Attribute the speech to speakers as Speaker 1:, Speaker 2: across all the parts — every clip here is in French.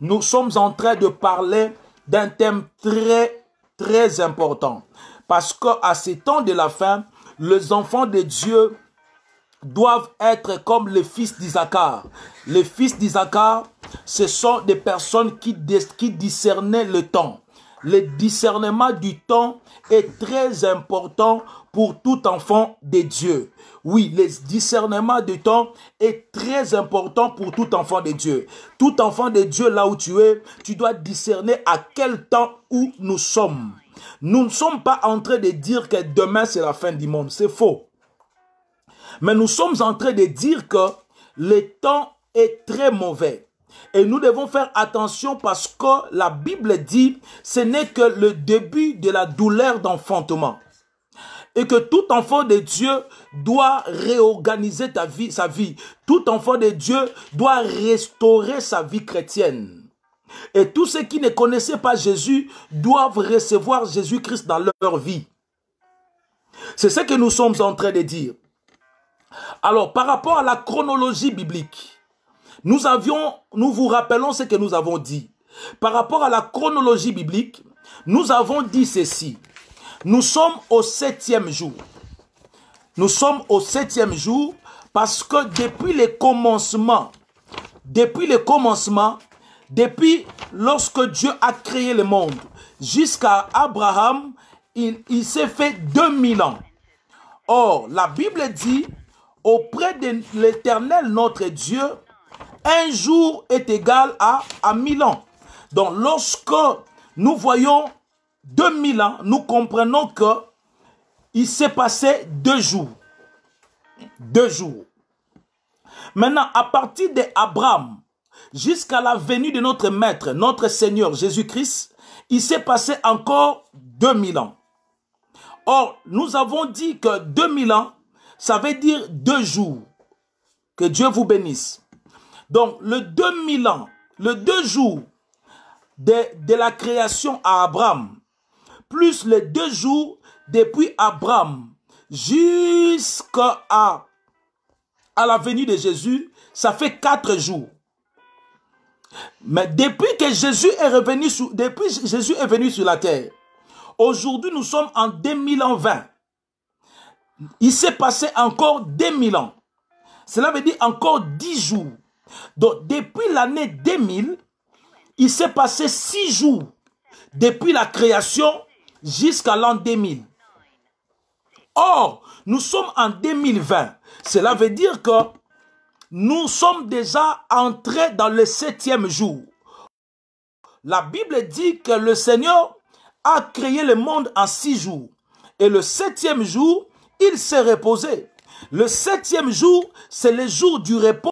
Speaker 1: nous sommes en train de parler d'un thème très important. Parce qu'à ces temps de la fin, les enfants de Dieu doivent être comme les fils d'Isaacar. Les fils d'Isaacar, ce sont des personnes qui discernaient le temps. Le discernement du temps est très important pour tout enfant de Dieu. Oui, le discernement du temps est très important pour tout enfant de Dieu. Tout enfant de Dieu, là où tu es, tu dois discerner à quel temps où nous sommes. Nous ne sommes pas en train de dire que demain c'est la fin du monde. C'est faux. Mais nous sommes en train de dire que le temps est très mauvais. Et nous devons faire attention parce que la Bible dit ce n'est que le début de la douleur d'enfantement. Et que tout enfant de Dieu doit réorganiser sa vie. Tout enfant de Dieu doit restaurer sa vie chrétienne. Et tous ceux qui ne connaissaient pas Jésus doivent recevoir Jésus-Christ dans leur vie. C'est ce que nous sommes en train de dire. Alors, par rapport à la chronologie biblique, nous vous rappelons ce que nous avons dit. Par rapport à la chronologie biblique, nous avons dit ceci. Nous sommes au 7e jour. Nous sommes au 7e jour parce que depuis lorsque Dieu a créé le monde, jusqu'à Abraham, il s'est fait 2000 ans. Or, la Bible dit, auprès de l'Éternel notre Dieu, un jour est égal à 1000 ans. Donc, lorsque nous voyons 2000 ans, nous comprenons que il s'est passé 2 jours. 2 jours. Maintenant, à partir d'Abraham jusqu'à la venue de notre Maître, notre Seigneur Jésus-Christ, il s'est passé encore 2000 ans. Or, nous avons dit que 2000 ans, ça veut dire 2 jours. Que Dieu vous bénisse. Donc, le 2000 ans, le 2 jours de la création à Abraham, plus les 2 jours depuis Abraham jusqu'à la venue de Jésus, ça fait 4 jours. Mais depuis que Jésus est venu sur la terre, aujourd'hui nous sommes en 2020. Il s'est passé encore 2000 ans. Cela veut dire encore 10 jours. Donc depuis l'année 2000, il s'est passé 6 jours depuis la création jusqu'à l'an 2000. Or, nous sommes en 2020. Cela veut dire que nous sommes déjà entrés dans le 7e jour. La Bible dit que le Seigneur a créé le monde en 6 jours. Et le 7e jour, il s'est reposé. Le 7e jour, c'est le jour du repos.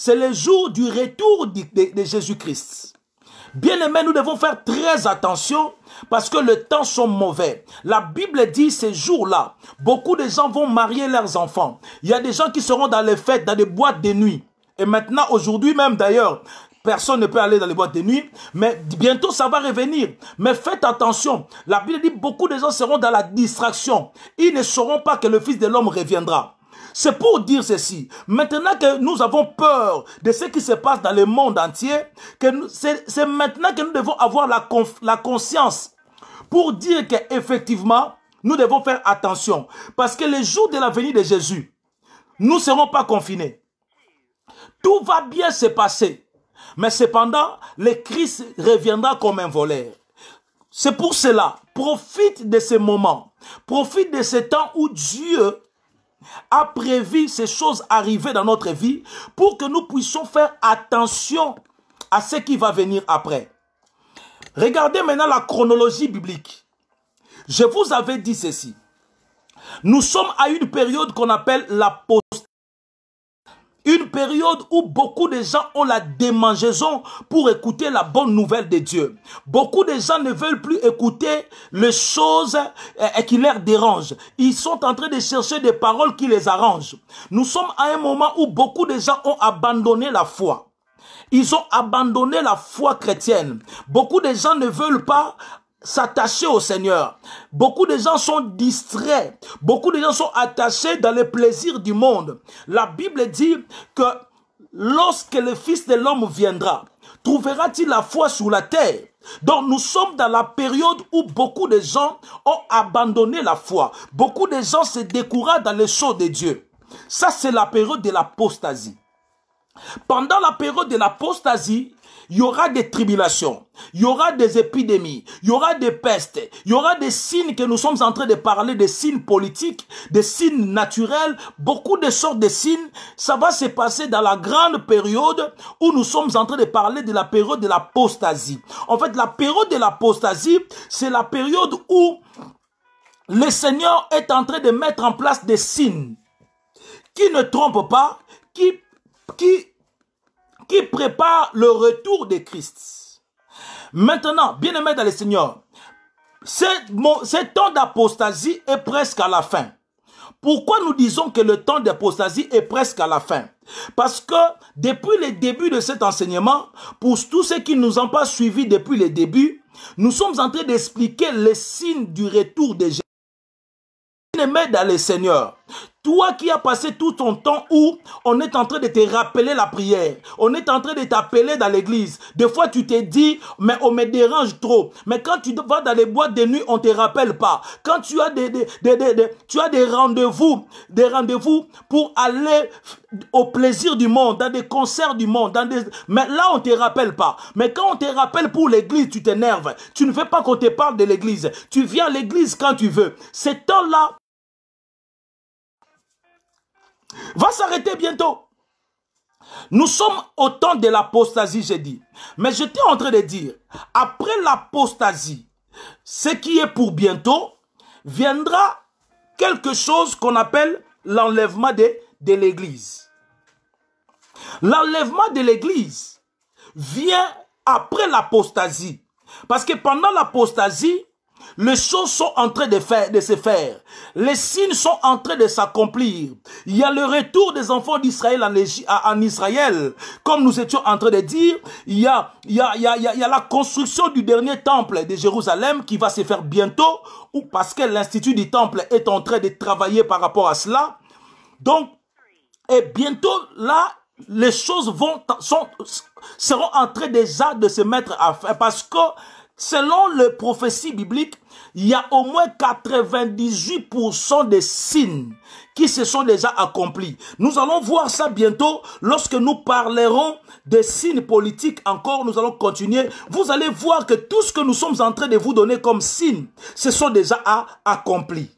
Speaker 1: C'est le jour du retour de Jésus-Christ. Bien-aimés, nous devons faire très attention parce que le temps sont mauvais. La Bible dit ces jours-là, beaucoup de gens vont marier leurs enfants. Il y a des gens qui seront dans les fêtes, dans des boîtes de nuit. Et maintenant, aujourd'hui même d'ailleurs, personne ne peut aller dans les boîtes de nuit, mais bientôt ça va revenir. Mais faites attention, la Bible dit beaucoup de gens seront dans la distraction. Ils ne sauront pas que le Fils de l'homme reviendra. C'est pour dire ceci. Maintenant que nous avons peur de ce qui se passe dans le monde entier, c'est maintenant que nous devons avoir la conscience pour dire qu'effectivement, nous devons faire attention. Parce que le jour de la venue de Jésus, nous ne serons pas confinés. Tout va bien se passer. Mais cependant, le Christ reviendra comme un voleur. C'est pour cela, profite de ce moment. Profite de ce temps où Dieu a prévu ces choses arriver dans notre vie pour que nous puissions faire attention à ce qui va venir après. Regardez maintenant la chronologie biblique. Je vous avais dit ceci. Nous sommes à une période qu'on appelle l'apostasie. Une période où beaucoup de gens ont la démangeaison pour écouter la bonne nouvelle de Dieu. Beaucoup de gens ne veulent plus écouter les choses qui leur dérangent. Ils sont en train de chercher des paroles qui les arrangent. Nous sommes à un moment où beaucoup de gens ont abandonné la foi. Ils ont abandonné la foi chrétienne. Beaucoup de gens ne veulent pas s'attacher au Seigneur. Beaucoup de gens sont distraits. Beaucoup de gens sont attachés dans les plaisirs du monde. La Bible dit que lorsque le Fils de l'homme viendra, trouvera-t-il la foi sur la terre? Donc nous sommes dans la période où beaucoup de gens ont abandonné la foi. Beaucoup de gens se découragent dans les choses de Dieu. Ça, c'est la période de l'apostasie. Pendant la période de l'apostasie, il y aura des tribulations, il y aura des épidémies, il y aura des pestes, il y aura des signes que nous sommes en train de parler, des signes politiques, des signes naturels, beaucoup de sortes de signes. Ça va se passer dans la grande période où nous sommes en train de parler de la période de l'apostasie. En fait, la période de l'apostasie, c'est la période où le Seigneur est en train de mettre en place des signes qui ne trompent pas, qui prépare le retour de Christ. Maintenant, bien-aimés dans le Seigneur, ce temps d'apostasie est presque à la fin. Pourquoi nous disons que le temps d'apostasie est presque à la fin? Parce que depuis le début de cet enseignement, pour tous ceux qui ne nous ont pas suivis depuis le début, nous sommes en train d'expliquer les signes du retour de Jésus. Bien-aimé dans le Seigneur, toi qui as passé tout ton temps où on est en train de te rappeler la prière, on est en train de t'appeler dans l'église. Des fois, tu te dis, mais on me dérange trop. Mais quand tu vas dans les boîtes de nuit, on ne te rappelle pas. Quand tu as des rendez-vous pour aller au plaisir du monde, dans des concerts du monde, mais là, on ne te rappelle pas. Mais quand on te rappelle pour l'église, tu t'énerves. Tu ne veux pas qu'on te parle de l'église. Tu viens à l'église quand tu veux. Ce temps-là va s'arrêter bientôt. Nous sommes au temps de l'apostasie, j'ai dit. Mais j'étais en train de dire, après l'apostasie, ce qui est pour bientôt, viendra quelque chose qu'on appelle l'enlèvement de l'église. L'enlèvement de l'église vient après l'apostasie. Parce que pendant l'apostasie, les choses sont en train de se faire. Les signes sont en train de s'accomplir. Il y a le retour des enfants d'Israël en Israël. Comme nous étions en train de dire, il y a la construction du dernier temple de Jérusalem qui va se faire bientôt, ou parce que l'Institut du temple est en train de travailler par rapport à cela. Donc, et bientôt, là, les choses seront en train déjà de se mettre à faire. Parce que, selon les prophéties bibliques, il y a au moins 98% des signes qui se sont déjà accomplis. Nous allons voir ça bientôt lorsque nous parlerons des signes politiques encore. Nous allons continuer. Vous allez voir que tout ce que nous sommes en train de vous donner comme signes, ce sont déjà accomplis.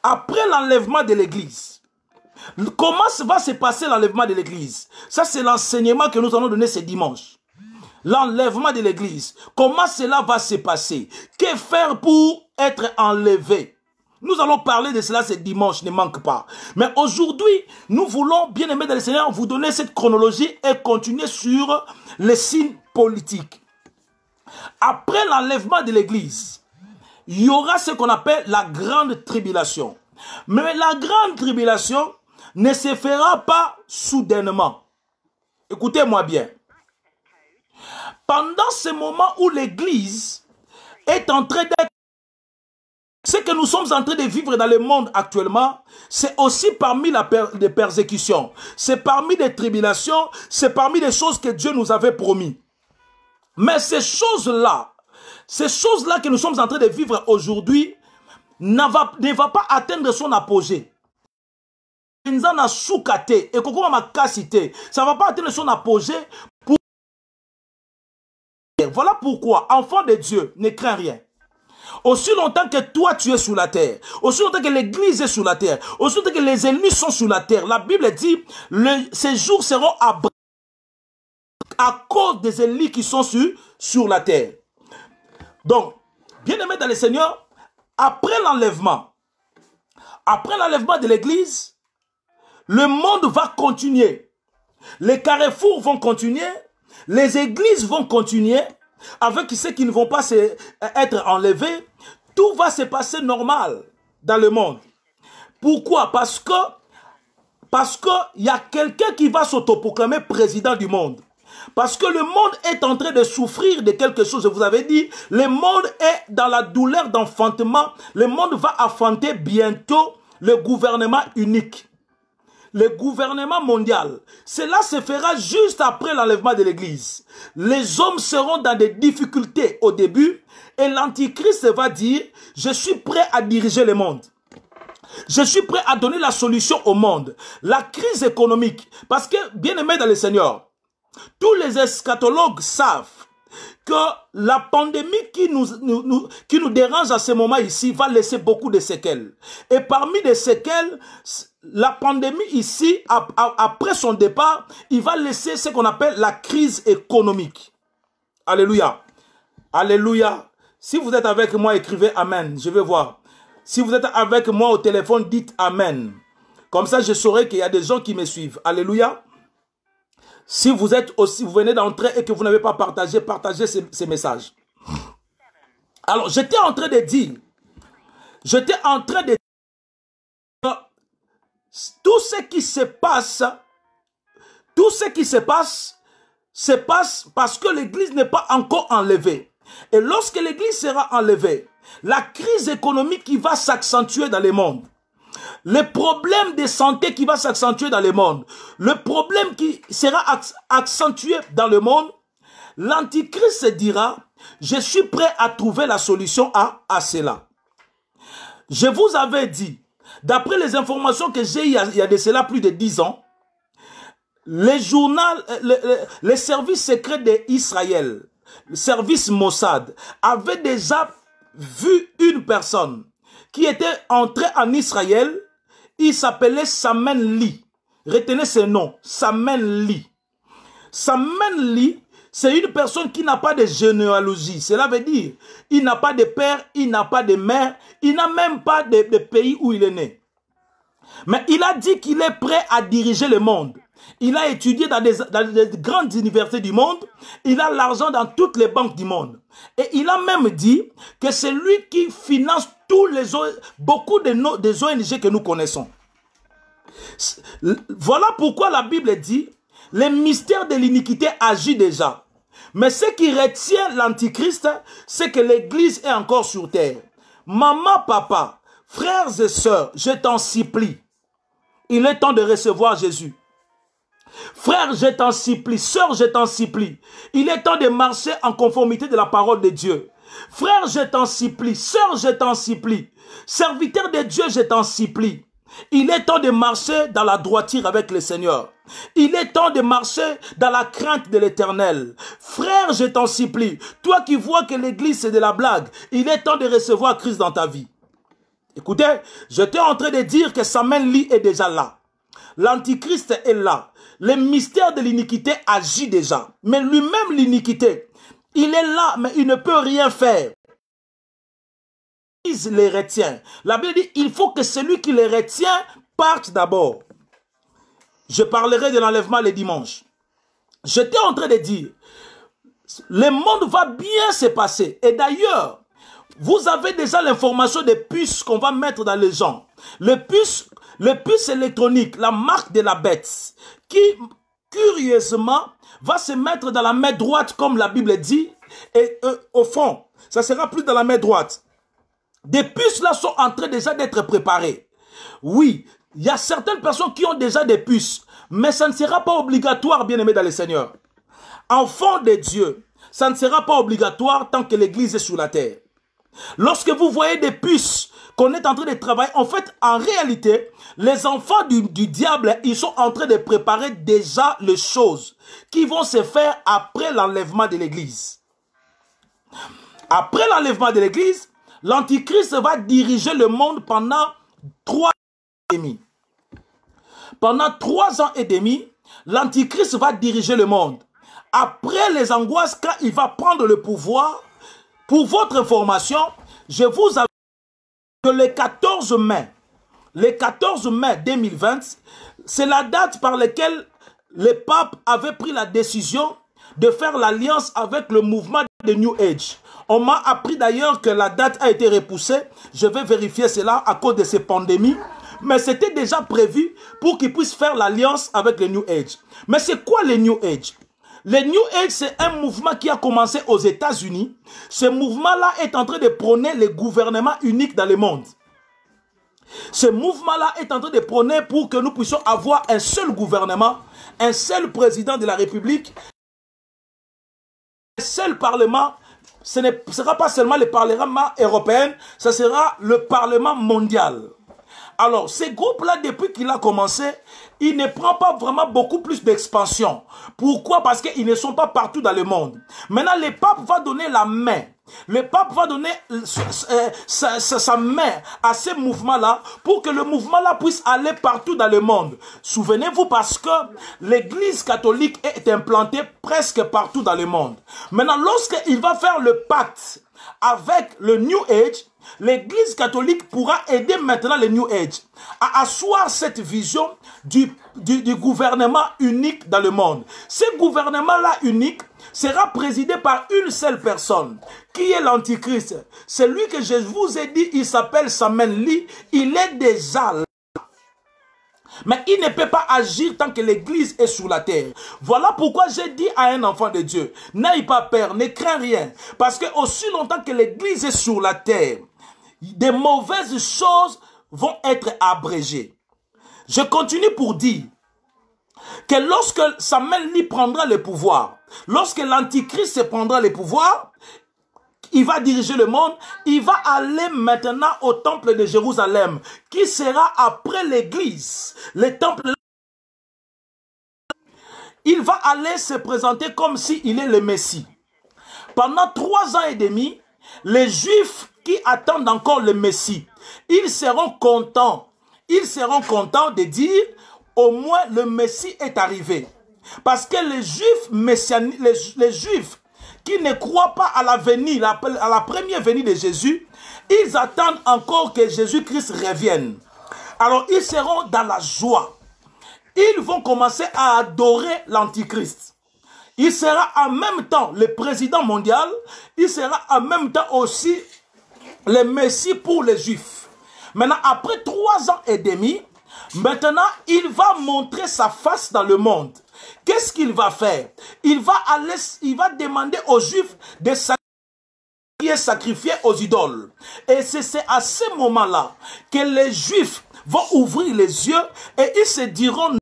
Speaker 1: Après l'enlèvement de l'église, comment va se passer l'enlèvement de l'église? Ça, c'est l'enseignement que nous allons donner ce dimanche. L'enlèvement de l'église. Comment cela va se passer? Que faire pour être enlevé? Nous allons parler de cela ce dimanche, ne manque pas. Mais aujourd'hui, nous voulons, bien aimés dans le Seigneur, vous donner cette chronologie et continuer sur les signes politiques. Après l'enlèvement de l'église, il y aura ce qu'on appelle la grande tribulation. Mais la grande tribulation ne se fera pas soudainement. Écoutez-moi bien. Pendant ce moment où l'église est en train d'être... Ce que nous sommes en train de vivre dans le monde actuellement, c'est aussi parmi les persécutions. C'est parmi les tribulations, c'est parmi les choses que Dieu nous avait promis. Mais ces choses-là que nous sommes en train de vivre aujourd'hui, ne va pas atteindre son apogée. Ça ne va pas atteindre son apogée. Voilà pourquoi, enfant de Dieu, ne crains rien. Aussi longtemps que toi tu es sur la terre, aussi longtemps que l'église est sur la terre, aussi longtemps que les ennemis sont sur la terre, la Bible dit, ces jours seront abrégés à cause des ennemis qui sont sur la terre. Donc, bien aimé dans le Seigneur, après l'enlèvement de l'église, le monde va continuer. Les carrefours vont continuer. Les églises vont continuer avec ceux qui ne vont pas être enlevés. Tout va se passer normal dans le monde. Pourquoi? Parce que il y a quelqu'un qui va s'autoproclamer président du monde. Parce que le monde est en train de souffrir de quelque chose. Je vous avais dit, le monde est dans la douleur d'enfantement. Le monde va enfanter bientôt le gouvernement unique. le gouvernement mondial, cela se fera juste après l'enlèvement de l'Église. Les hommes seront dans des difficultés au début et l'Antichrist va dire, je suis prêt à diriger le monde. Je suis prêt à donner la solution au monde. La crise économique, parce que, bien aimé dans le Seigneur, tous les eschatologues savent que la pandémie qui nous dérange à ce moment ici va laisser beaucoup de séquelles. Et parmi les séquelles, la pandémie ici, après son départ, il va laisser ce qu'on appelle la crise économique. Alléluia. Alléluia. Si vous êtes avec moi, écrivez Amen. Je vais voir. Si vous êtes avec moi au téléphone, dites Amen. Comme ça, je saurai qu'il y a des gens qui me suivent. Alléluia. Si vous êtes aussi, vous venez d'entrer et que vous n'avez pas partagé, partagez ces messages. Alors, j'étais en train de dire que tout ce qui se passe, se passe parce que l'Église n'est pas encore enlevée. Et lorsque l'Église sera enlevée, la crise économique qui va s'accentuer dans le monde, le problème de santé qui va s'accentuer dans le monde, le problème qui sera accentué dans le monde, l'Antichrist se dira, je suis prêt à trouver la solution à cela. Je vous avais dit, d'après les informations que j'ai il y a de cela plus de 10 ans, les services secrets d'Israël, le service Mossad, avaient déjà vu une personne qui était entrée en Israël. Il s'appelait Samen Li. Retenez ce nom, Samen Li. Samen Li, c'est une personne qui n'a pas de généalogie. Cela veut dire, il n'a pas de père, il n'a pas de mère, il n'a même pas de pays où il est né. Mais il a dit qu'il est prêt à diriger le monde. Il a étudié dans des grandes universités du monde. Il a l'argent dans toutes les banques du monde. Et il a même dit que c'est lui qui finance beaucoup des ONG que nous connaissons. Voilà pourquoi la Bible dit, les mystères de l'iniquité agit déjà. Mais ce qui retient l'Antichrist, c'est que l'Église est encore sur terre. Maman, papa, frères et sœurs, je t'en supplie. Il est temps de recevoir Jésus. Frère, je t'en supplie. Sœur, je t'en supplie. Il est temps de marcher en conformité de la parole de Dieu. Frère, je t'en supplie. Sœur, je t'en supplie. Serviteur de Dieu, je t'en supplie. Il est temps de marcher dans la droiture avec le Seigneur. Il est temps de marcher dans la crainte de l'Éternel. Frère, je t'en supplie. Toi qui vois que l'église c'est de la blague, il est temps de recevoir Christ dans ta vie. Écoutez, j'étais en train de dire que Samen Li est déjà là. L'Antichrist est là. Le mystère de l'iniquité agit déjà. Mais lui-même, l'iniquité, il est là, mais il ne peut rien faire. Il les retient. La Bible dit, il faut que celui qui les retient parte d'abord. Je parlerai de l'enlèvement le dimanche. J'étais en train de dire, le monde va bien se passer. Et d'ailleurs, vous avez déjà l'information des puces qu'on va mettre dans les gens. Les puces électroniques, la marque de la bête, qui, curieusement, va se mettre dans la main droite, comme la Bible dit, et au fond, ça sera plus dans la main droite. Des puces là sont en train déjà d'être préparées. Oui, il y a certaines personnes qui ont déjà des puces, mais ça ne sera pas obligatoire, bien-aimés dans le Seigneur. Enfants de Dieu, ça ne sera pas obligatoire tant que l'Église est sur la terre. Lorsque vous voyez des puces qu'on est en train de travailler, en fait, en réalité, les enfants du diable, ils sont en train de préparer déjà les choses qui vont se faire après l'enlèvement de l'Église. Après l'enlèvement de l'Église, l'Antichrist va diriger le monde pendant 3 ans et demi. Pendant 3 ans et demi, l'Antichrist va diriger le monde. Après les angoisses, quand il va prendre le pouvoir, pour votre information, je vous avais que le 14 mai 2020, c'est la date par laquelle le pape avait pris la décision de faire l'alliance avec le mouvement de New Age. On m'a appris d'ailleurs que la date a été repoussée. Je vais vérifier cela à cause de ces pandémies. Mais c'était déjà prévu pour qu'ils puissent faire l'alliance avec le New Age. Mais c'est quoi le New Age? Le New Age, c'est un mouvement qui a commencé aux États-Unis. Ce mouvement-là est en train de prôner le gouvernement unique dans le monde. Ce mouvement-là est en train de prôner pour que nous puissions avoir un seul gouvernement, un seul président de la République, un seul parlement. Ce ne sera pas seulement le Parlement européen, ce sera le Parlement mondial. Alors, ces groupes-là, depuis qu'il a commencé, il ne prend pas vraiment beaucoup plus d'expansion. Pourquoi? Parce qu'ils ne sont pas partout dans le monde. Maintenant, le pape va donner la main. Le pape va donner sa main à ces mouvements-là pour que le mouvement-là puisse aller partout dans le monde. Souvenez-vous, parce que l'Église catholique est implantée presque partout dans le monde. Maintenant, lorsqu'il va faire le pacte avec le New Age, l'Église catholique pourra aider maintenant le New Age à asseoir cette vision du gouvernement unique dans le monde. Ce gouvernement-là unique sera présidé par une seule personne, qui est l'Antichrist. Celui que je vous ai dit, il s'appelle Samuel Lee, il est déjà là. Mais il ne peut pas agir tant que l'Église est sous la terre. Voilà pourquoi j'ai dit à un enfant de Dieu, n'aie pas peur, ne crains rien. Parce que aussi longtemps que l'Église est sur la terre, des mauvaises choses vont être abrégées. Je continue pour dire que lorsque Samuel Lee prendra le pouvoir, lorsque l'Antichrist prendra le pouvoir, il va diriger le monde, il va aller maintenant au temple de Jérusalem, qui sera après l'église. Le temple, il va aller se présenter comme s'il est le Messie. Pendant 3 ans et demi, les Juifs qui attendent encore le Messie, ils seront contents de dire, au moins le Messie est arrivé. Parce que les Juifs les Juifs qui ne croient pas à la venue, à la première venue de Jésus, ils attendent encore que Jésus-Christ revienne. Alors ils seront dans la joie. Ils vont commencer à adorer l'Antichrist. Il sera en même temps le président mondial, il sera en même temps aussi le Messie pour les Juifs. Maintenant, après 3 ans et demi, maintenant, il va montrer sa face dans le monde. Qu'est-ce qu'il va faire? Il va demander aux Juifs de sacrifier aux idoles. Et c'est à ce moment-là que les Juifs vont ouvrir les yeux et ils se diront,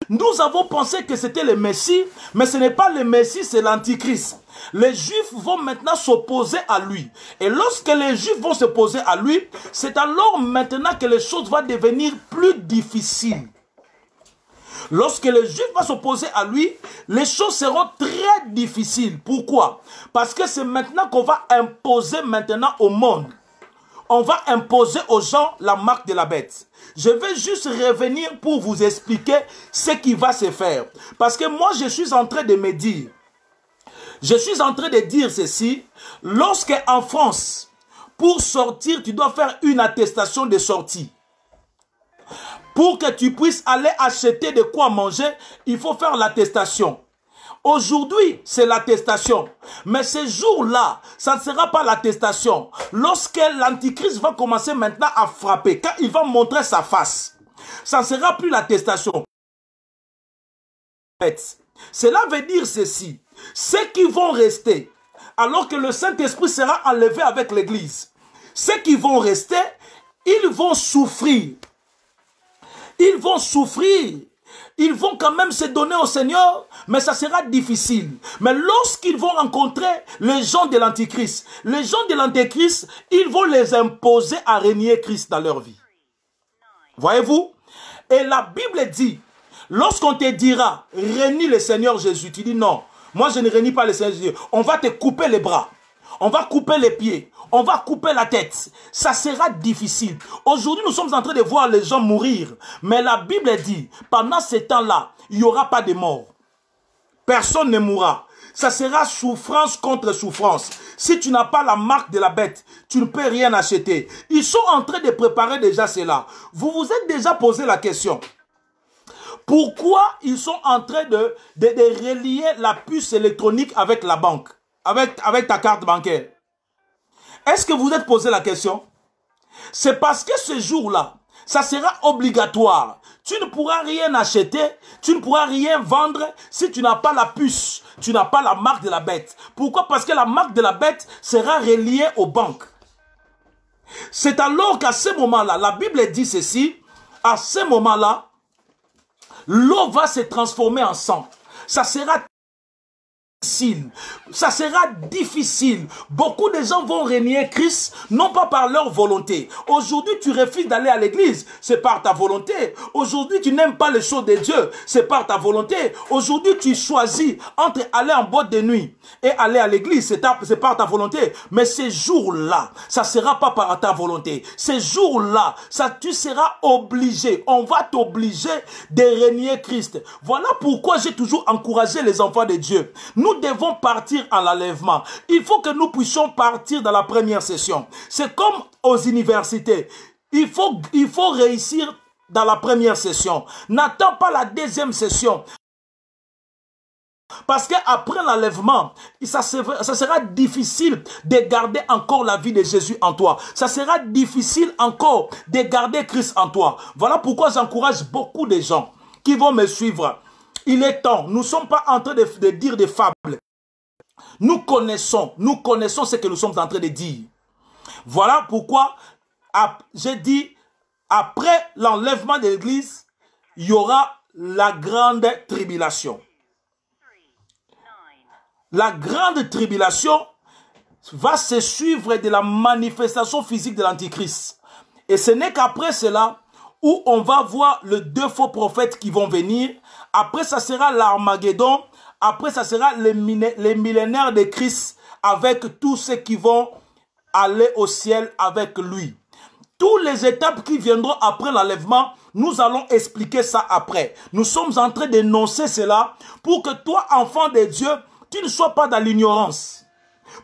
Speaker 1: nous avons pensé que c'était le Messie, mais ce n'est pas le Messie, c'est l'Antichrist. Les Juifs vont maintenant s'opposer à lui. Et lorsque les Juifs vont s'opposer à lui, c'est alors maintenant que les choses vont devenir plus difficiles. Lorsque le Juif va s'opposer à lui, les choses seront très difficiles. Pourquoi? Parce que c'est maintenant qu'on va imposer maintenant au monde. On va imposer aux gens la marque de la bête. Je vais juste revenir pour vous expliquer ce qui va se faire. Parce que moi, je suis en train de me dire, ceci, lorsque en France, pour sortir, tu dois faire une attestation de sortie. Pour que tu puisses aller acheter de quoi manger, il faut faire l'attestation. Aujourd'hui, c'est l'attestation. Mais ce jour-là, ça ne sera pas l'attestation. Lorsque l'Antichrist va commencer maintenant à frapper, quand il va montrer sa face, ça ne sera plus l'attestation. Cela veut dire ceci. Ceux qui vont rester, alors que le Saint-Esprit sera enlevé avec l'Église, ceux qui vont rester, ils vont souffrir. Ils vont souffrir. Ils vont quand même se donner au Seigneur, mais ça sera difficile. Mais lorsqu'ils vont rencontrer les gens de l'Antichrist, ils vont les imposer à régner Christ dans leur vie. Voyez-vous? Et la Bible dit, lorsqu'on te dira, renie le Seigneur Jésus, tu dis non, moi je ne renie pas le Seigneur Jésus. On va te couper les bras, on va couper les pieds, on va couper la tête. Ça sera difficile. Aujourd'hui, nous sommes en train de voir les gens mourir. Mais la Bible dit, pendant ce temps-là, il n'y aura pas de mort. Personne ne mourra. Ça sera souffrance contre souffrance. Si tu n'as pas la marque de la bête, tu ne peux rien acheter. Ils sont en train de préparer déjà cela. Vous vous êtes déjà posé la question. Pourquoi ils sont en train de relier la puce électronique avec la banque, avec ta carte bancaire? Est-ce que vous êtes posé la question? C'est parce que ce jour-là, ça sera obligatoire. Tu ne pourras rien acheter, tu ne pourras rien vendre si tu n'as pas la puce, tu n'as pas la marque de la bête. Pourquoi? Parce que la marque de la bête sera reliée aux banques. C'est alors qu'à ce moment-là, la Bible dit ceci, à ce moment-là, l'eau va se transformer en sang. Ça sera difficile. Ça sera difficile. Beaucoup de gens vont renier Christ, non pas par leur volonté. Aujourd'hui, tu refuses d'aller à l'église, c'est par ta volonté. Aujourd'hui, tu n'aimes pas les choses de Dieu, c'est par ta volonté. Aujourd'hui, tu choisis entre aller en boîte de nuit et aller à l'église, c'est par ta volonté. Mais ces jours-là, ça ne sera pas par ta volonté. Ces jours-là, tu seras obligé, on va t'obliger de renier Christ. Voilà pourquoi j'ai toujours encouragé les enfants de Dieu. Nous devons partir à l'enlèvement. Il faut que nous puissions partir dans la première session. C'est comme aux universités. Il faut réussir dans la première session. N'attends pas la deuxième session. Parce qu'après l'enlèvement, ça sera difficile de garder encore la vie de Jésus en toi. Ça sera difficile encore de garder Christ en toi. Voilà pourquoi j'encourage beaucoup de gens qui vont me suivre. Il est temps. Nous ne sommes pas en train de dire des fables. Nous connaissons ce que nous sommes en train de dire. Voilà pourquoi j'ai dit, après l'enlèvement de l'Église, il y aura la grande tribulation. La grande tribulation va se suivre de la manifestation physique de l'Antichrist. Et ce n'est qu'après cela où on va voir les 2 faux prophètes qui vont venir. Après, ça sera l'Armageddon. Après, ça sera les millénaires de Christ avec tous ceux qui vont aller au ciel avec lui. Toutes les étapes qui viendront après l'enlèvement, nous allons expliquer ça après. Nous sommes en train d'énoncer cela pour que toi, enfant de Dieu, tu ne sois pas dans l'ignorance.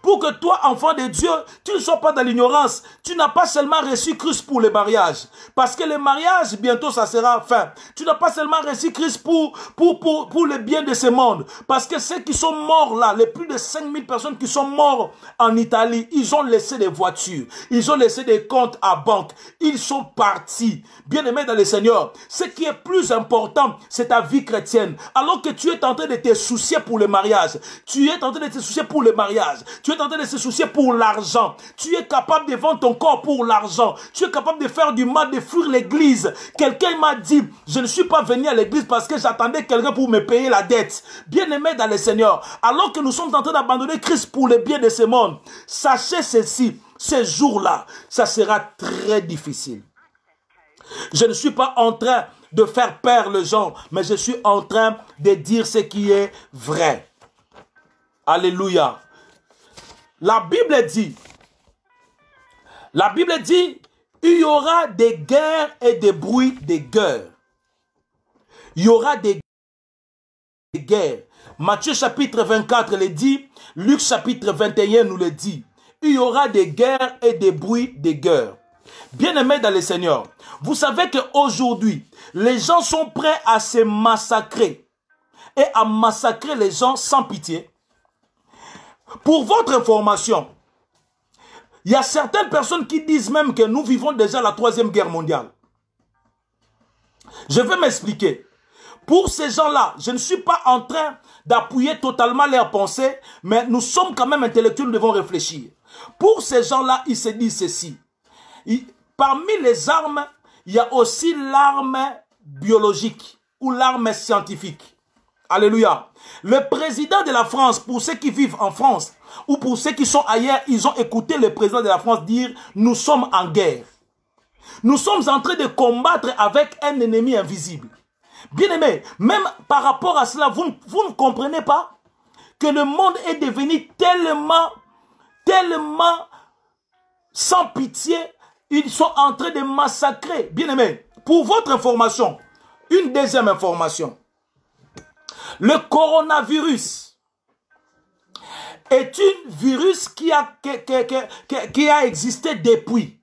Speaker 1: Pour que toi, enfant de Dieu, tu ne sois pas dans l'ignorance. Tu n'as pas seulement reçu Christ pour le mariage. Parce que le mariage, bientôt, ça sera fin. Tu n'as pas seulement reçu Christ pour le bien de ce monde. Parce que ceux qui sont morts là, les plus de 5000 personnes qui sont morts en Italie, ils ont laissé des voitures. Ils ont laissé des comptes à banque. Ils sont partis. Bien-aimés dans le Seigneur, ce qui est plus important, c'est ta vie chrétienne. Alors que tu es en train de te soucier pour le mariage. Tu es en train de te soucier pour le mariage. Tu es en train de se soucier pour l'argent. Tu es capable de vendre ton corps pour l'argent. Tu es capable de faire du mal, de fuir l'église. Quelqu'un m'a dit, je ne suis pas venu à l'église parce que j'attendais quelqu'un pour me payer la dette. Bien-aimé dans le Seigneur, alors que nous sommes en train d'abandonner Christ pour le bien de ce monde, sachez ceci, ces jours-là, ça sera très difficile. Je ne suis pas en train de faire peur les gens, mais je suis en train de dire ce qui est vrai. Alléluia. La Bible dit, il y aura des guerres et des bruits de guerre. Il y aura des guerres. Matthieu chapitre 24 le dit, Luc chapitre 21 nous le dit. Il y aura des guerres et des bruits de guerre. Bien-aimés dans le Seigneur, vous savez qu'aujourd'hui, les gens sont prêts à se massacrer et à massacrer les gens sans pitié. Pour votre information, il y a certaines personnes qui disent même que nous vivons déjà la 3e guerre mondiale. Je vais m'expliquer. Pour ces gens-là, je ne suis pas en train d'appuyer totalement leurs pensées, mais nous sommes quand même intellectuels, nous devons réfléchir. Pour ces gens-là, ils se disent ceci. Parmi les armes, il y a aussi l'arme biologique ou l'arme scientifique. Alléluia. Le président de la France, pour ceux qui vivent en France, ou pour ceux qui sont ailleurs, ils ont écouté le président de la France dire « Nous sommes en guerre. Nous sommes en train de combattre avec un ennemi invisible. » Bien-aimés, même par rapport à cela, vous ne comprenez pas que le monde est devenu tellement sans pitié, ils sont en train de massacrer. Bien-aimés, pour votre information, une deuxième information. Le coronavirus est un virus qui a existé depuis.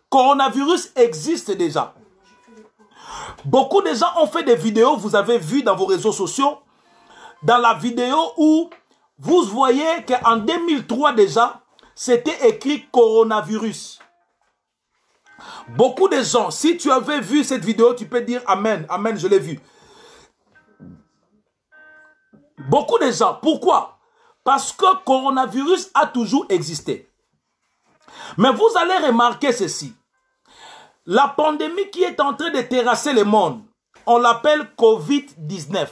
Speaker 1: Coronavirus existe déjà. Beaucoup de gens ont fait des vidéos, vous avez vu dans vos réseaux sociaux, dans la vidéo où vous voyez qu'en 2003 déjà, c'était écrit coronavirus. Beaucoup de gens, si tu avais vu cette vidéo, tu peux dire Amen, Amen, je l'ai vu. Beaucoup de gens, pourquoi? Parce que coronavirus a toujours existé. Mais vous allez remarquer ceci. La pandémie qui est en train de terrasser le monde, on l'appelle Covid-19.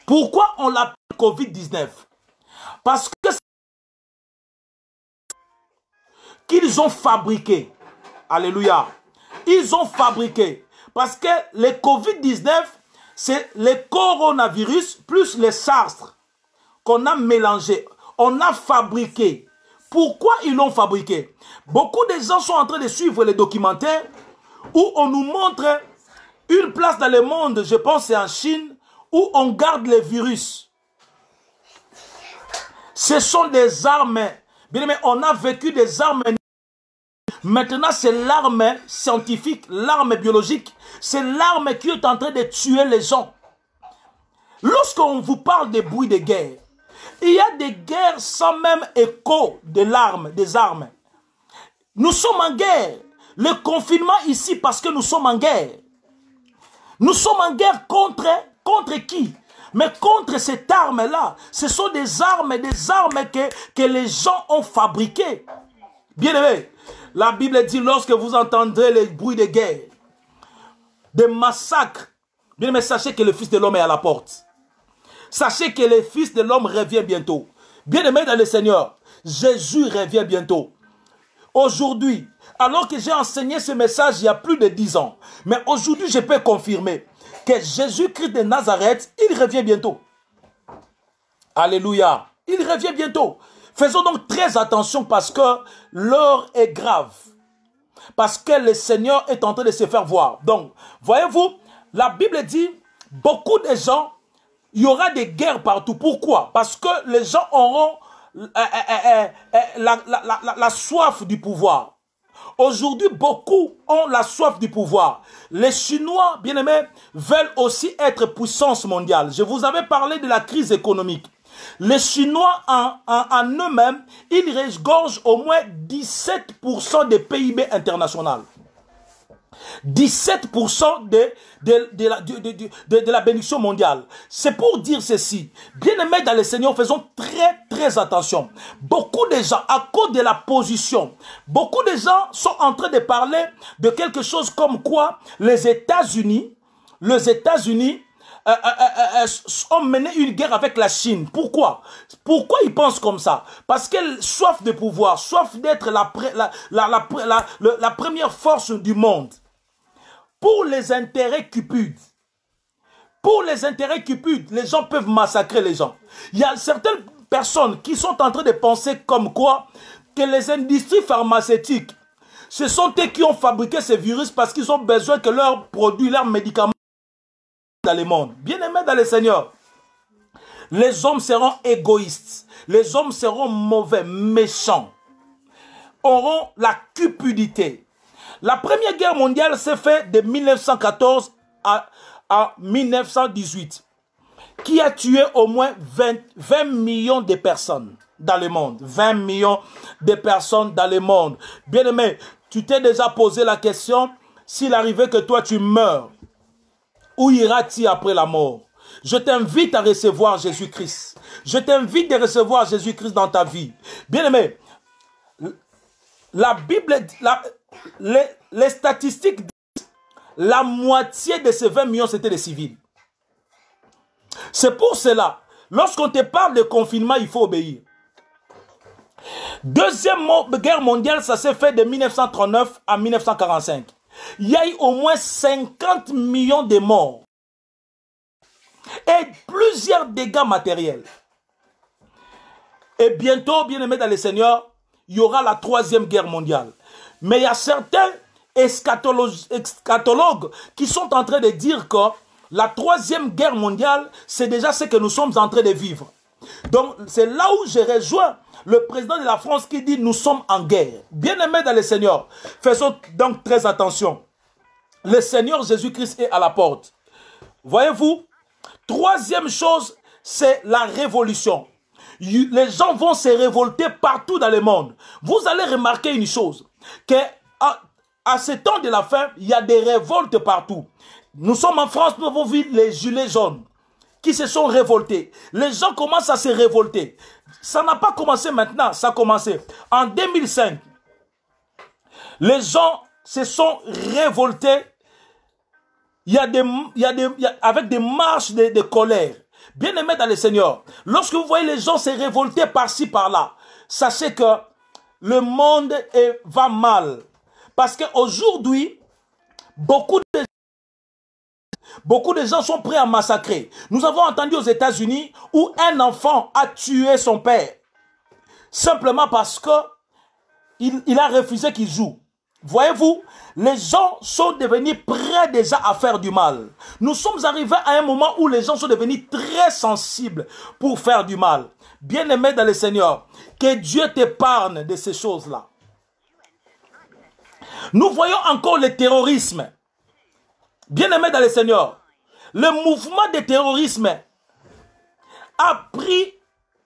Speaker 1: Pourquoi on l'appelle Covid-19? Parce que qu'ils ont fabriqué. Alléluia. Ils ont fabriqué. Parce que le Covid-19, c'est le coronavirus plus le SARS qu'on a mélangé. On a fabriqué. Pourquoi ils l'ont fabriqué? Beaucoup de gens sont en train de suivre les documentaires où on nous montre une place dans le monde, je pense c'est en Chine, où on garde les virus. Ce sont des armes. Bien aimé, on a vécu des armes. Maintenant, c'est l'arme scientifique, l'arme biologique. C'est l'arme qui est en train de tuer les gens. Lorsqu'on vous parle des bruits de guerre, il y a des guerres sans même écho de l'arme, des armes. Nous sommes en guerre. Le confinement ici parce que nous sommes en guerre. Nous sommes en guerre contre qui? Mais contre cette arme-là. Ce sont des armes que les gens ont fabriquées. Bien aimé, la Bible dit lorsque vous entendrez les bruits de guerre, des massacres, bien aimé, sachez que le Fils de l'homme est à la porte. Sachez que le Fils de l'homme revient bientôt. Bien aimé dans le Seigneur, Jésus revient bientôt. Aujourd'hui, alors que j'ai enseigné ce message il y a plus de 10 ans, mais aujourd'hui je peux confirmer que Jésus-Christ de Nazareth, il revient bientôt. Alléluia. Il revient bientôt. Faisons donc très attention parce que l'heure est grave. Parce que le Seigneur est en train de se faire voir. Donc, voyez-vous, la Bible dit, beaucoup de gens, il y aura des guerres partout. Pourquoi? Parce que les gens auront la soif du pouvoir. Aujourd'hui, beaucoup ont la soif du pouvoir. Les Chinois, bien aimés, veulent aussi être puissance mondiale. Je vous avais parlé de la crise économique. Les Chinois, en eux-mêmes, ils regorgent au moins 17% des PIB international. 17% de la bénédiction mondiale. C'est pour dire ceci. Bien-aimés dans le Seigneur, faisons très attention. Beaucoup de gens, à cause de la position, beaucoup de gens sont en train de parler de quelque chose comme quoi les États-Unis ont mené une guerre avec la Chine. Pourquoi? Pourquoi ils pensent comme ça? Parce qu'elle soif de pouvoir, soif d'être la première force du monde. Pour les intérêts cupides. Pour les intérêts cupides, les gens peuvent massacrer les gens. Il y a certaines personnes qui sont en train de penser comme quoi que les industries pharmaceutiques, ce sont eux qui ont fabriqué ces virus parce qu'ils ont besoin que leurs produits, leurs médicaments dans le monde. Bien-aimés dans le Seigneur, les hommes seront égoïstes. Les hommes seront mauvais, méchants. Auront la cupidité. La Première Guerre mondiale s'est faite de 1914 à 1918, qui a tué au moins 20 millions de personnes dans le monde. 20 millions de personnes dans le monde. Bien-aimé, tu t'es déjà posé la question, s'il arrivait que toi tu meurs, où iras-tu après la mort? Je t'invite à recevoir Jésus-Christ. Je t'invite de recevoir Jésus-Christ dans ta vie. Bien-aimé, la Bible, les statistiques disent la moitié de ces 20 millions, c'était des civils. C'est pour cela, lorsqu'on te parle de confinement, il faut obéir. Deuxième guerre mondiale, ça s'est fait de 1939 à 1945. Il y a eu au moins 50 millions de morts et plusieurs dégâts matériels. Et bientôt, bien aimés dans le Seigneur, il y aura la troisième guerre mondiale. Mais il y a certains eschatologues qui sont en train de dire que la troisième guerre mondiale, c'est déjà ce que nous sommes en train de vivre. Donc, c'est là où je rejoins le président de la France qui dit nous sommes en guerre. Bien-aimés dans le Seigneur, faisons donc très attention. Le Seigneur Jésus-Christ est à la porte. Voyez-vous, troisième chose, c'est la révolution. Les gens vont se révolter partout dans le monde. Vous allez remarquer une chose, que à ce temps de la fin, il y a des révoltes partout. Nous sommes en France, nous avons vu les gilets jaunes qui se sont révoltés. Les gens commencent à se révolter. Ça n'a pas commencé maintenant, ça a commencé en 2005. Les gens se sont révoltés. Avec des marches de colère. Bien-aimés dans le Seigneur, lorsque vous voyez les gens se révolter par-ci, par-là, sachez que le monde va mal. Parce qu'aujourd'hui, beaucoup de gens sont prêts à massacrer. Nous avons entendu aux États-Unis où un enfant a tué son père. Simplement parce que il a refusé qu'il joue. Voyez-vous, les gens sont devenus prêts déjà à faire du mal. Nous sommes arrivés à un moment où les gens sont devenus très sensibles pour faire du mal. Bien-aimé dans le Seigneur, que Dieu t'épargne de ces choses-là. Nous voyons encore le terrorisme. Bien-aimé dans le Seigneur, le mouvement de terrorisme a pris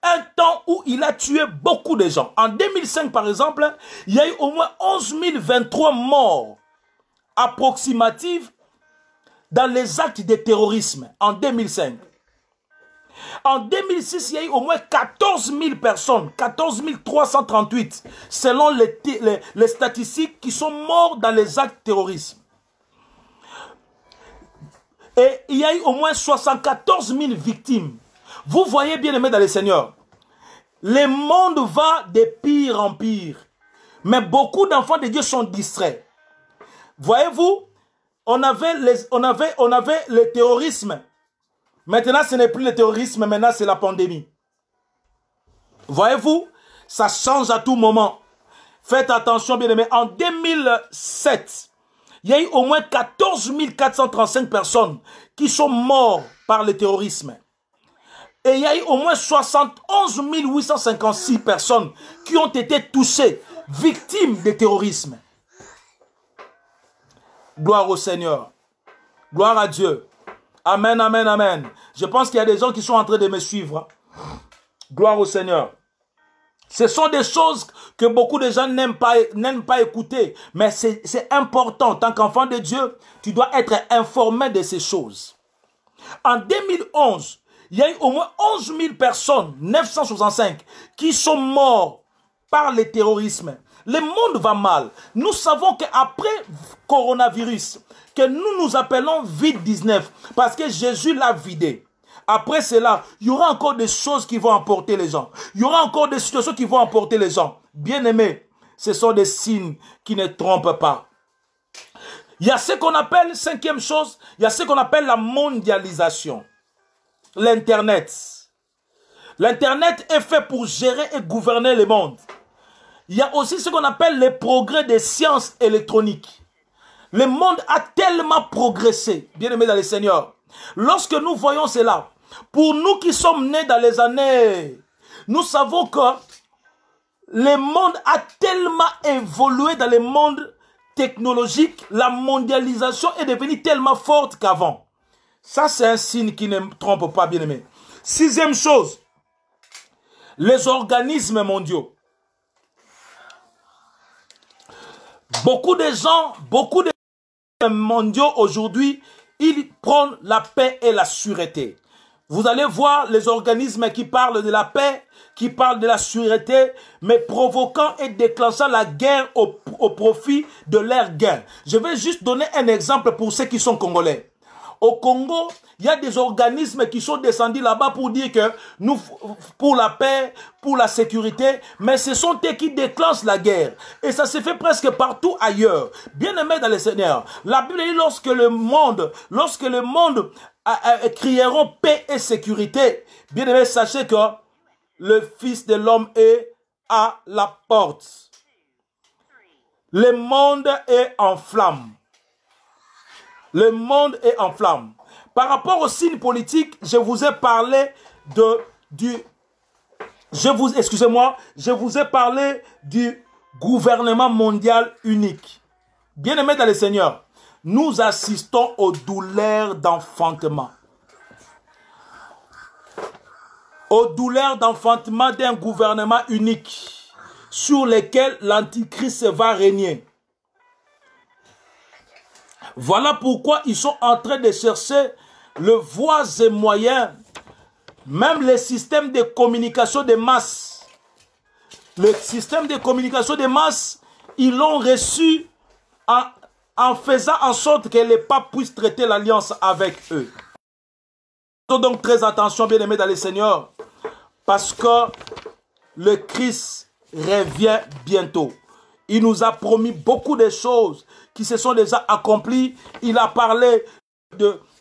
Speaker 1: un temps où il a tué beaucoup de gens. En 2005, par exemple, il y a eu au moins 11 023 morts approximatifs dans les actes de terrorisme en 2005. En 2006, il y a eu au moins 14 000 personnes, 14 338, selon les statistiques qui sont morts dans les actes terroristes. Et il y a eu au moins 74 000 victimes. Vous voyez, bien aimés dans le Seigneur, le monde va de pire en pire. Mais beaucoup d'enfants de Dieu sont distraits. Voyez-vous, on avait le terrorisme. Maintenant, ce n'est plus le terrorisme, maintenant c'est la pandémie. Voyez-vous, ça change à tout moment. Faites attention, bien aimés. En 2007, il y a eu au moins 14 435 personnes qui sont mortes par le terrorisme. Et il y a eu au moins 71 856 personnes qui ont été touchées, victimes de terrorisme. Gloire au Seigneur. Gloire à Dieu. Amen, amen, amen. Je pense qu'il y a des gens qui sont en train de me suivre. Gloire au Seigneur. Ce sont des choses que beaucoup de gens n'aiment pas écouter. Mais c'est important. En tant qu'enfant de Dieu, tu dois être informé de ces choses. En 2011, il y a eu au moins 11 000 personnes, 965, qui sont morts par le terrorisme. Le monde va mal. Nous savons qu'après coronavirus, que nous appelons vide-19, parce que Jésus l'a vidé. Après cela, il y aura encore des choses qui vont emporter les gens. Il y aura encore des situations qui vont emporter les gens. Bien-aimés, ce sont des signes qui ne trompent pas. Il y a ce qu'on appelle, cinquième chose, il y a ce qu'on appelle la mondialisation. L'Internet. L'Internet est fait pour gérer et gouverner le monde. Il y a aussi ce qu'on appelle les progrès des sciences électroniques. Le monde a tellement progressé, bien aimé dans le Seigneur. Lorsque nous voyons cela, pour nous qui sommes nés dans les années, nous savons que le monde a tellement évolué dans le monde technologique, la mondialisation est devenue tellement forte qu'avant. Ça, c'est un signe qui ne trompe pas, bien aimé. Sixième chose, les organismes mondiaux. Beaucoup de gens mondiaux aujourd'hui, ils prennent la paix et la sûreté. Vous allez voir les organismes qui parlent de la paix, qui parlent de la sûreté, mais provoquant et déclenchant la guerre au profit de leurs gains. Je vais juste donner un exemple pour ceux qui sont congolais. Au Congo, il y a des organismes qui sont descendus là-bas pour dire que nous, pour la paix, pour la sécurité, mais ce sont eux qui déclenchent la guerre. Et ça se fait presque partout ailleurs. Bien aimé dans le Seigneur, la Bible dit lorsque le monde crieront paix et sécurité, bien aimé, sachez que le Fils de l'homme est à la porte. Le monde est en flammes. Le monde est en flammes. Par rapport aux signes politiques, je vous ai parlé je vous ai parlé du gouvernement mondial unique. Bien-aimés dans le Seigneur, nous assistons aux douleurs d'enfantement. Aux douleurs d'enfantement d'un gouvernement unique sur lequel l'Antichrist va régner. Voilà pourquoi ils sont en train de chercher le voies et moyens Même les systèmes de communication de masse, le système de communication de masse, ils l'ont reçu en faisant en sorte que les papes puissent traiter l'alliance avec eux. Faisons donc très attention, bien-aimés dans le Seigneur, parce que le Christ revient bientôt. Il nous a promis beaucoup de choses qui se sont déjà accomplies. Il a parlé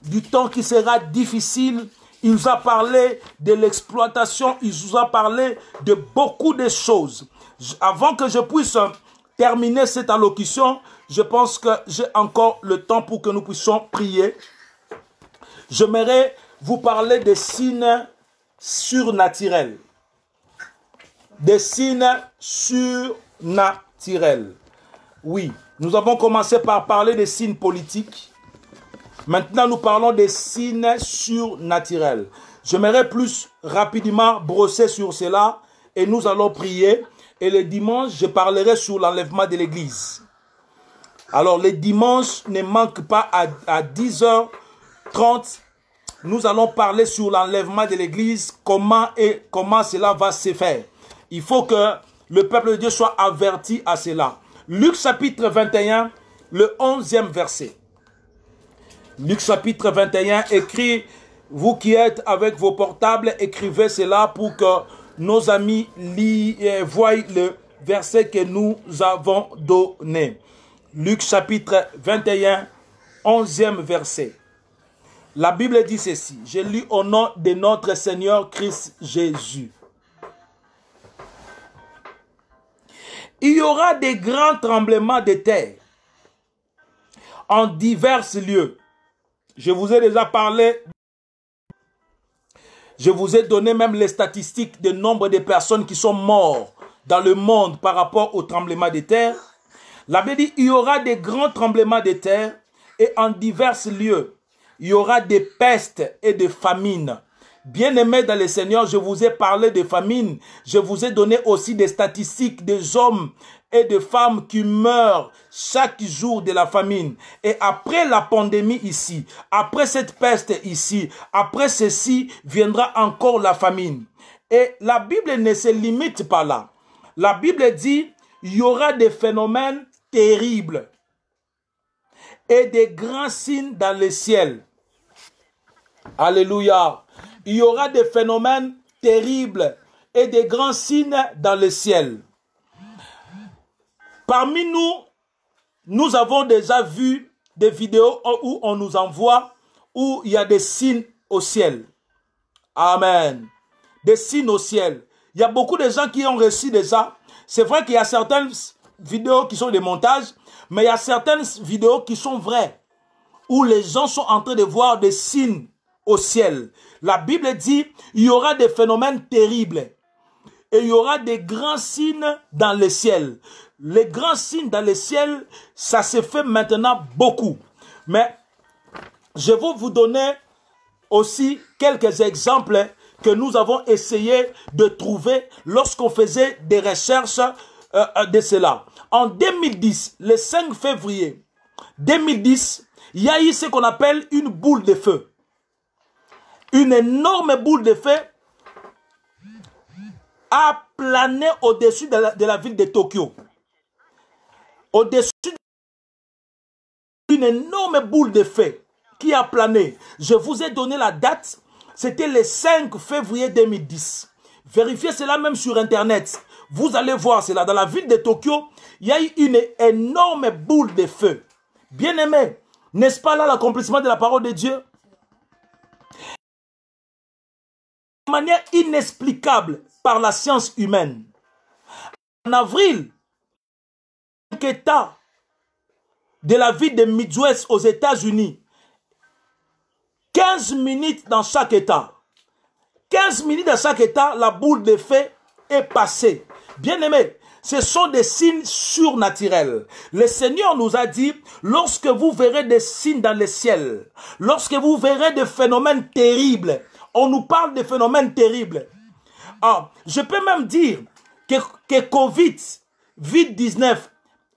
Speaker 1: du temps qui sera difficile. Il nous a parlé de l'exploitation. Il nous a parlé de beaucoup de choses. Avant que je puisse terminer cette allocution, je pense que j'ai encore le temps pour que nous puissions prier. J'aimerais vous parler des signes surnaturels. Des signes surnaturels. Oui, nous avons commencé par parler des signes politiques. Maintenant, nous parlons des signes surnaturels. J'aimerais plus rapidement brosser sur cela et nous allons prier. Et le dimanche, je parlerai sur l'enlèvement de l'église. Alors, les dimanches ne manquent pas à 10h30. Nous allons parler sur l'enlèvement de l'église, comment cela va se faire. Il faut que le peuple de Dieu soit averti à cela. Luc chapitre 21, le 11e verset. Luc chapitre 21, écrit, vous qui êtes avec vos portables, écrivez cela pour que nos amis voient le verset que nous avons donné. Luc chapitre 21, 11e verset. La Bible dit ceci, je lis au nom de notre Seigneur Christ Jésus. Il y aura des grands tremblements de terre en divers lieux. Je vous ai déjà parlé, je vous ai donné même les statistiques du nombre de personnes qui sont mortes dans le monde par rapport au tremblement de terre. La Bible dit, il y aura des grands tremblements de terre et en divers lieux. Il y aura des pestes et des famines. Bien-aimés dans le Seigneur, je vous ai parlé de famine. Je vous ai donné aussi des statistiques des hommes et de femmes qui meurent chaque jour de la famine. Et après la pandémie ici, après cette peste ici, après ceci, viendra encore la famine. Et la Bible ne se limite pas là. La Bible dit, il y aura des phénomènes terribles et des grands signes dans le ciel. Alléluia. Il y aura des phénomènes terribles et des grands signes dans le ciel. Parmi nous, nous avons déjà vu des vidéos où on nous envoie, où il y a des signes au ciel. Amen. Des signes au ciel. Il y a beaucoup de gens qui ont reçu déjà. C'est vrai qu'il y a certaines vidéos qui sont des montages, mais il y a certaines vidéos qui sont vraies, où les gens sont en train de voir des signes au ciel. La Bible dit, il y aura des phénomènes terribles et il y aura des grands signes dans le ciel. Les grands signes dans le ciel, ça se fait maintenant beaucoup. Mais je vais vous donner aussi quelques exemples que nous avons essayé de trouver lorsqu'on faisait des recherches de cela. En 2010, le 5 février 2010, il y a eu ce qu'on appelle une boule de feu. Une énorme boule de feu a plané au-dessus de la ville de Tokyo. Au-dessus d'une énorme boule de feu qui a plané. Je vous ai donné la date. C'était le 5 février 2010. Vérifiez cela même sur Internet. Vous allez voir cela. Dans la ville de Tokyo, il y a eu une énorme boule de feu. Bien-aimés, n'est-ce pas là l'accomplissement de la parole de Dieu? De manière inexplicable par la science humaine. En avril, 5 États de la ville de Midwest aux États-Unis, 15 minutes dans chaque État. 15 minutes dans chaque État, la boule de feu est passée. Bien-aimés, ce sont des signes surnaturels. Le Seigneur nous a dit, lorsque vous verrez des signes dans le ciel, lorsque vous verrez des phénomènes terribles, on nous parle de phénomènes terribles. Ah, je peux même dire que Covid-19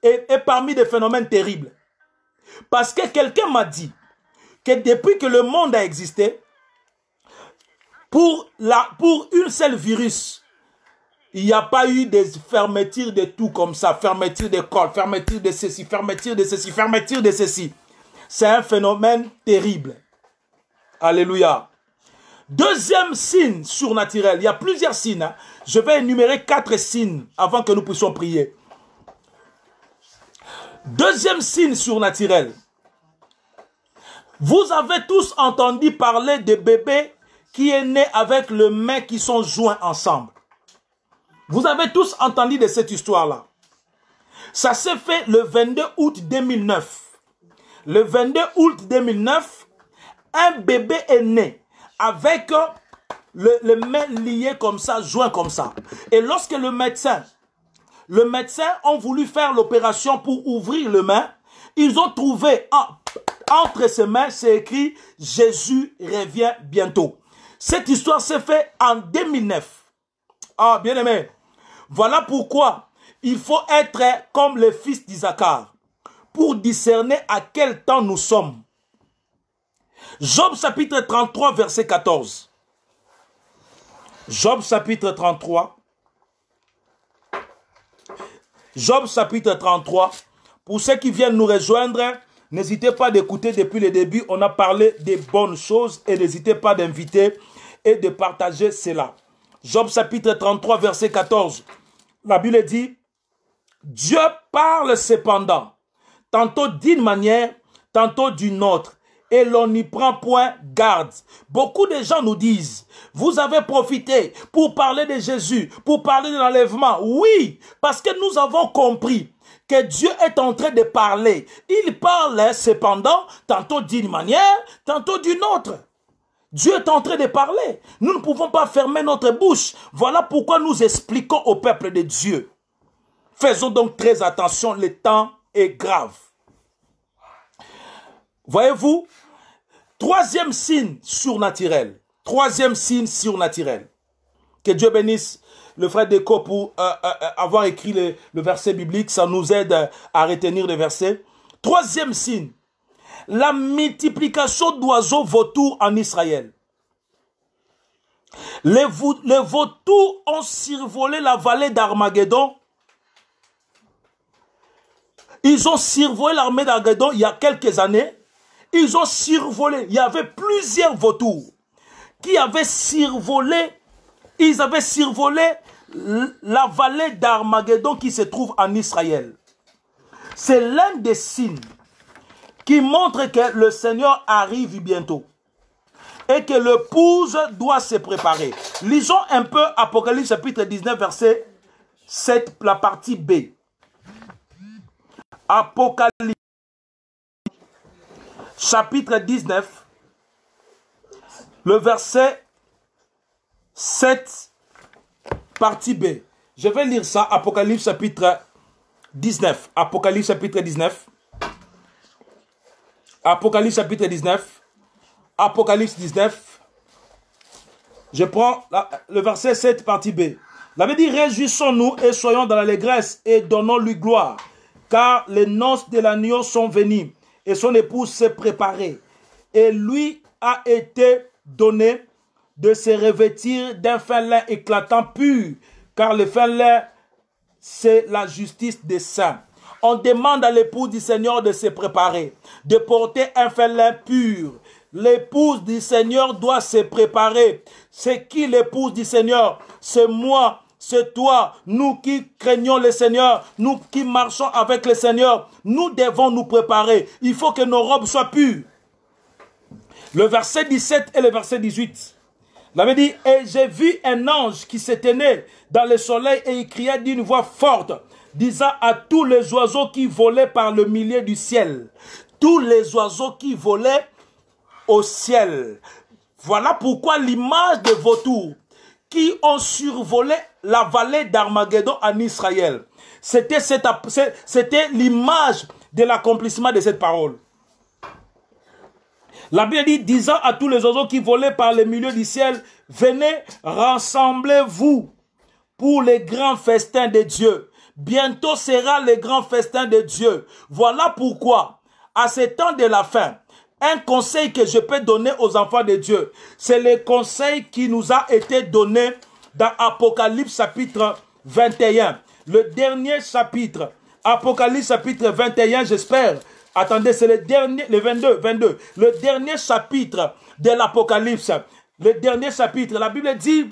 Speaker 1: est parmi des phénomènes terribles. Parce que quelqu'un m'a dit que depuis que le monde a existé, Pour une seule virus, il n'y a pas eu des fermetures de tout comme ça, fermeture d'école, fermeture de ceci, fermeture de ceci, fermeture de ceci. C'est un phénomène terrible. Alléluia. Deuxième signe surnaturel, il y a plusieurs signes. Hein. Je vais énumérer 4 signes avant que nous puissions prier. Deuxième signe surnaturel. Vous avez tous entendu parler de bébés qui est né avec le main qui sont joints ensemble. Vous avez tous entendu de cette histoire-là. Ça s'est fait le 22 août 2009. Le 22 août 2009, un bébé est né avec le main lié comme ça, joint comme ça. Et lorsque le médecin ont voulu faire l'opération pour ouvrir le main, ils ont trouvé entre ses mains, c'est écrit « Jésus revient bientôt ». Cette histoire s'est faite en 2009. Ah, bien aimé. Voilà pourquoi il faut être comme les fils d'Isaacar pour discerner à quel temps nous sommes. Job chapitre 33, verset 14. Job chapitre 33. Job chapitre 33. Pour ceux qui viennent nous rejoindre, n'hésitez pas d'écouter depuis le début. On a parlé des bonnes choses et n'hésitez pas d'inviter et de partager cela. Job chapitre 33, verset 14. La Bible dit, Dieu parle cependant, tantôt d'une manière, tantôt d'une autre, et l'on n'y prend point garde. Beaucoup de gens nous disent, vous avez profité pour parler de Jésus, pour parler de l'enlèvement. Oui, parce que nous avons compris que Dieu est en train de parler. Il parle cependant, tantôt d'une manière, tantôt d'une autre. Dieu est en train de parler. Nous ne pouvons pas fermer notre bouche. Voilà pourquoi nous expliquons au peuple de Dieu. Faisons donc très attention, le temps est grave. Voyez-vous, troisième signe surnaturel. Troisième signe surnaturel. Que Dieu bénisse le frère Déco pour avoir écrit le verset biblique. Ça nous aide à retenir le verset. Troisième signe. La multiplication d'oiseaux vautours en Israël. Les vautours ont survolé la vallée d'Armageddon. Ils ont survolé l'armée d'Armageddon il y a quelques années. Ils ont survolé. Il y avait plusieurs vautours qui avaient survolé. Ils avaient survolé la vallée d'Armageddon qui se trouve en Israël. C'est l'un des signes qui montre que le Seigneur arrive bientôt et que l'épouse doit se préparer. Lisons un peu Apocalypse chapitre 19 verset 7, la partie B. Apocalypse chapitre 19, le verset 7, partie B. Je vais lire ça, Apocalypse chapitre 19. Apocalypse chapitre 19. Apocalypse chapitre 19. Apocalypse 19. Je prends le verset 7, partie B. La Bible dit, réjouissons-nous et soyons dans l'allégresse et donnons-lui gloire, car les noces de l'agneau sont venues et son épouse s'est préparée. Et lui a été donné de se revêtir d'un fin lin éclatant pur, car le fin lin, c'est la justice des saints. On demande à l'épouse du Seigneur de se préparer, de porter un fin lin pur. L'épouse du Seigneur doit se préparer. C'est qui l'épouse du Seigneur? C'est moi, c'est toi, nous qui craignons le Seigneur, nous qui marchons avec le Seigneur. Nous devons nous préparer. Il faut que nos robes soient pures. Le verset 17 et le verset 18. La Bible dit, et j'ai vu un ange qui se tenait dans le soleil et il criait d'une voix forte, disant à tous les oiseaux qui volaient par le milieu du ciel, tous les oiseaux qui volaient au ciel. Voilà pourquoi l'image des vautours qui ont survolé la vallée d'Armageddon en Israël, c'était l'image de l'accomplissement de cette parole. La Bible dit, disant à tous les oiseaux qui volaient par le milieu du ciel, venez, rassemblez-vous pour les grands festins de Dieu. Bientôt sera le grand festin de Dieu. Voilà pourquoi, à ce temps de la fin, un conseil que je peux donner aux enfants de Dieu, c'est le conseil qui nous a été donné dans Apocalypse chapitre 21. Le dernier chapitre. Apocalypse chapitre 21, j'espère. Attendez, c'est le dernier, le 22. Le dernier chapitre de l'Apocalypse. Le dernier chapitre. La Bible dit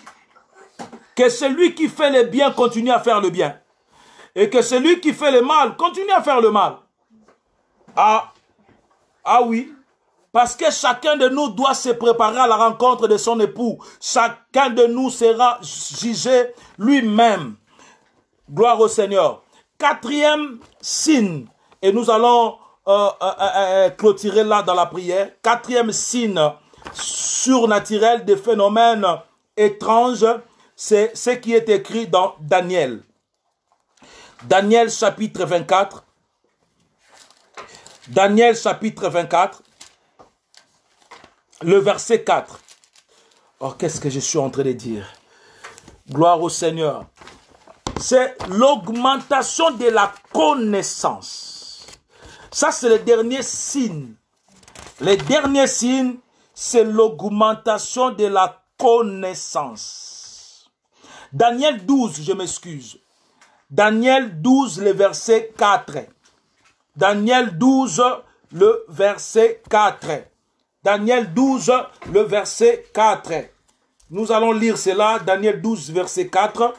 Speaker 1: que celui qui fait le bien continue à faire le bien. Et que celui qui fait le mal continue à faire le mal. Ah oui. Parce que chacun de nous doit se préparer à la rencontre de son époux. Chacun de nous sera jugé lui-même. Gloire au Seigneur. Quatrième signe. Et nous allons clôturer là dans la prière. Quatrième signe surnaturel des phénomènes étranges. C'est ce qui est écrit dans Daniel. Daniel chapitre 24. Daniel chapitre 24. Le verset 4. Oh, qu'est-ce que je suis en train de dire? Gloire au Seigneur. C'est l'augmentation de la connaissance. Ça, c'est le dernier signe. Le dernier signe, c'est l'augmentation de la connaissance. Daniel 12, je m'excuse. Daniel 12, le verset 4. Daniel 12, le verset 4. Daniel 12, le verset 4. Nous allons lire cela, Daniel 12, verset 4.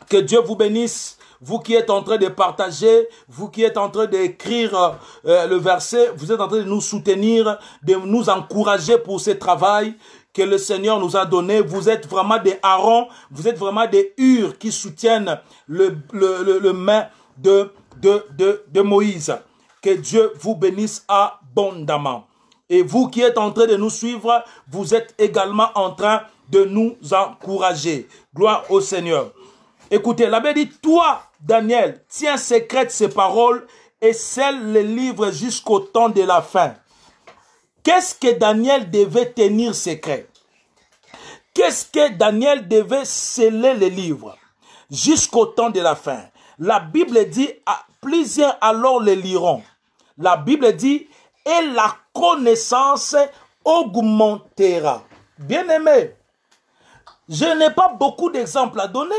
Speaker 1: Que Dieu vous bénisse, vous qui êtes en train de partager, vous qui êtes en train d'écrire le verset, vous êtes en train de nous soutenir, de nous encourager pour ce travail que le Seigneur nous a donné. Vous êtes vraiment des Aaron, vous êtes vraiment des Hur qui soutiennent le main de Moïse. Que Dieu vous bénisse abondamment. Et vous qui êtes en train de nous suivre, vous êtes également en train de nous encourager. Gloire au Seigneur. Écoutez, la Bible dit, toi, Daniel, tiens secrètes ces paroles et scelle les livres jusqu'au temps de la fin. Qu'est-ce que Daniel devait tenir secret? Qu'est-ce que Daniel devait sceller les livres jusqu'au temps de la fin? La Bible dit, plusieurs alors les liront. La Bible dit, et la connaissance augmentera. Bien-aimés, je n'ai pas beaucoup d'exemples à donner,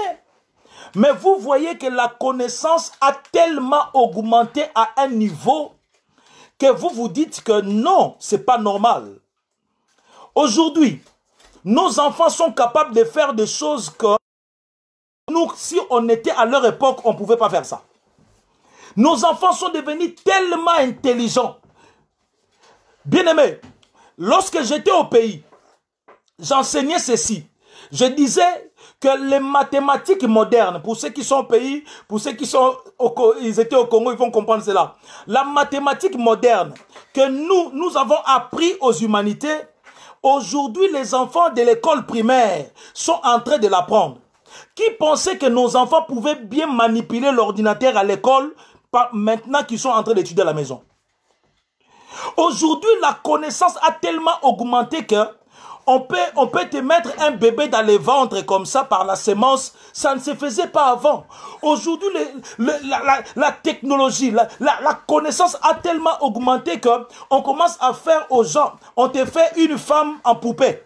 Speaker 1: mais vous voyez que la connaissance a tellement augmenté à un niveau que vous vous dites que non, c'est pas normal. Aujourd'hui, nos enfants sont capables de faire des choses que nous, si on était à leur époque, on ne pouvait pas faire ça. Nos enfants sont devenus tellement intelligents. Bien-aimés, lorsque j'étais au pays, j'enseignais ceci. Je disais que les mathématiques modernes, pour ceux qui sont au pays, pour ceux qui sont ils étaient au Congo, ils vont comprendre cela. La mathématique moderne que nous avons appris aux humanités, aujourd'hui les enfants de l'école primaire sont en train de l'apprendre. Qui pensait que nos enfants pouvaient bien manipuler l'ordinateur à l'école maintenant qu'ils sont en train d'étudier à la maison? Aujourd'hui, la connaissance a tellement augmenté que on peut te mettre un bébé dans les ventres comme ça par la sémence. Ça ne se faisait pas avant. Aujourd'hui, la technologie, la connaissance a tellement augmenté que on commence à faire aux gens. On te fait une femme en poupée.